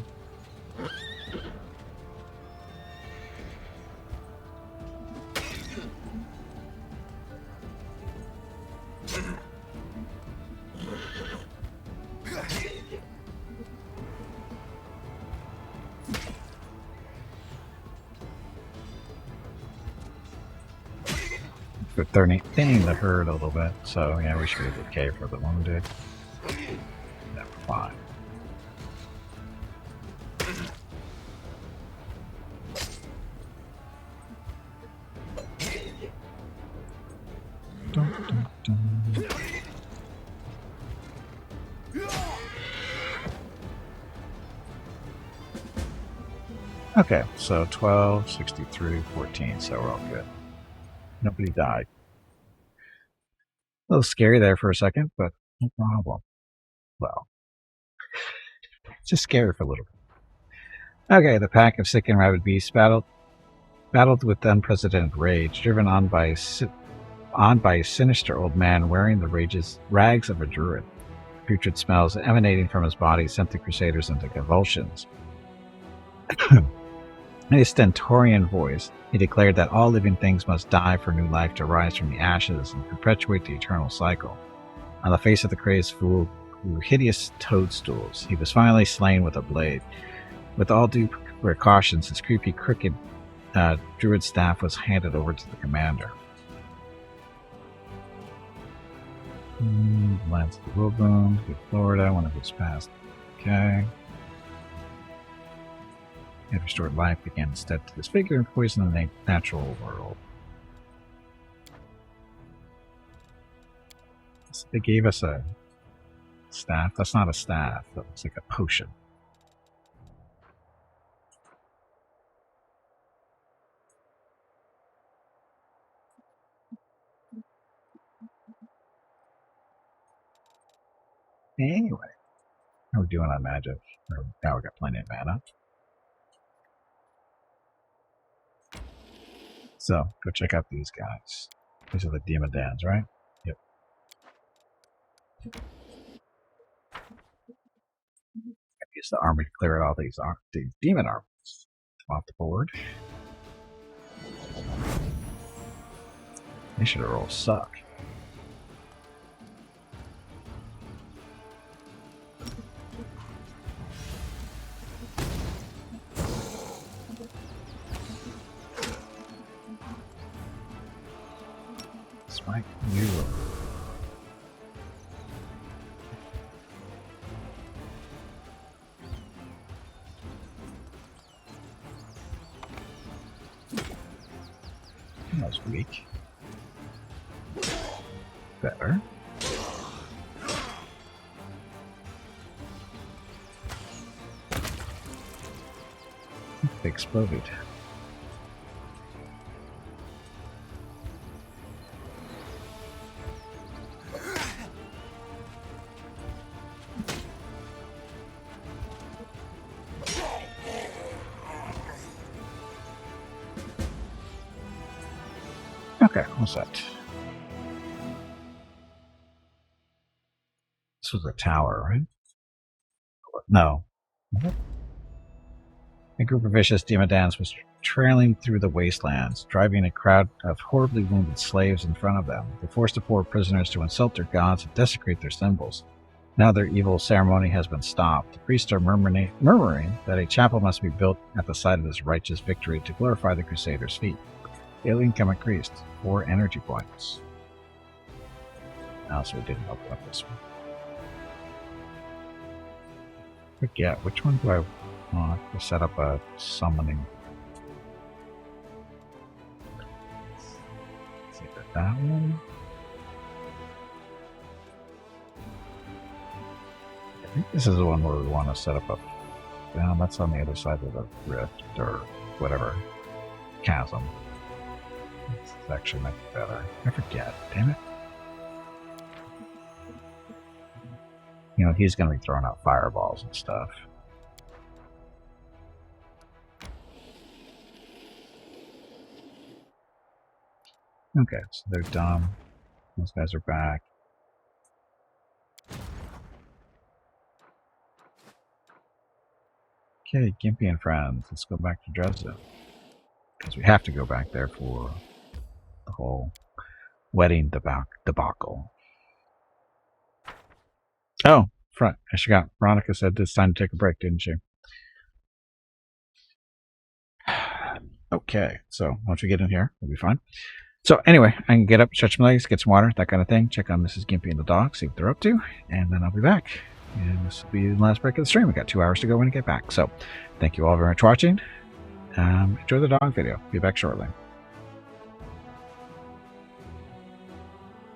They're thinning the herd a little bit, so yeah, we should be okay for the wounded. Never fine. Dun, dun, dun. Okay, so 12, 63, 14, so we're all good. Nobody died. A little scary there for a second, but no problem. Well, just scary for a little bit. Okay, the pack of sick and rabid beasts battled with unprecedented rage, driven on by a sinister old man wearing the rags of a druid. Putrid smells emanating from his body sent the Crusaders into convulsions. In his stentorian voice, he declared that all living things must die for new life to rise from the ashes and perpetuate the eternal cycle. On the face of the crazed fool grew hideous toadstools. He was finally slain with a blade. With all due precautions, his creepy, crooked druid staff was handed over to the commander. Lands of the Wilboom, to Florida, one of its past. Okay. Had restored life began instead to disfigure and poison the natural world. So they gave us a staff. That's not a staff. That looks like a potion. Anyway, how are we doing on magic? Now we got plenty of mana. So, go check out these guys. These are the Demodans, right? Yep. Use the army to clear out all these demon armies off the board. They should have all suck. Smite you. That was weak. Better. They exploded. Okay, what's that? This was a tower, right? No. A group of vicious Demodans was trailing through the wastelands, driving a crowd of horribly wounded slaves in front of them. They forced the poor prisoners to insult their gods and desecrate their symbols. Now their evil ceremony has been stopped. The priests are murmuring that a chapel must be built at the site of this righteous victory to glorify the Crusaders' feat. Daily income increased. 4 energy points. So we didn't open up this one. Forget, which one do I want to set up a summoning? Let's see, that one? think this is the one where we want to set up a... Well, that's on the other side of the rift, or whatever. Chasm. This actually might be better. I forget. Damn it. You know, he's going to be throwing out fireballs and stuff. Okay, so they're dumb. Those guys are back. Okay, Gimpy and friends, let's go back to Dresden. Because we have to go back there for the whole wedding debacle. Oh, I forgot. Veronica said it's time to take a break, didn't she? Okay, so once we get in here, we'll be fine. So anyway, I can get up, stretch my legs, get some water, that kind of thing. Check on Mrs. Gimpy and the dog, see what they're up to, and then I'll be back. And this will be the last break of the stream. We got 2 hours to go when I get back. So thank you all very much for watching. Enjoy the dog video. Be back shortly.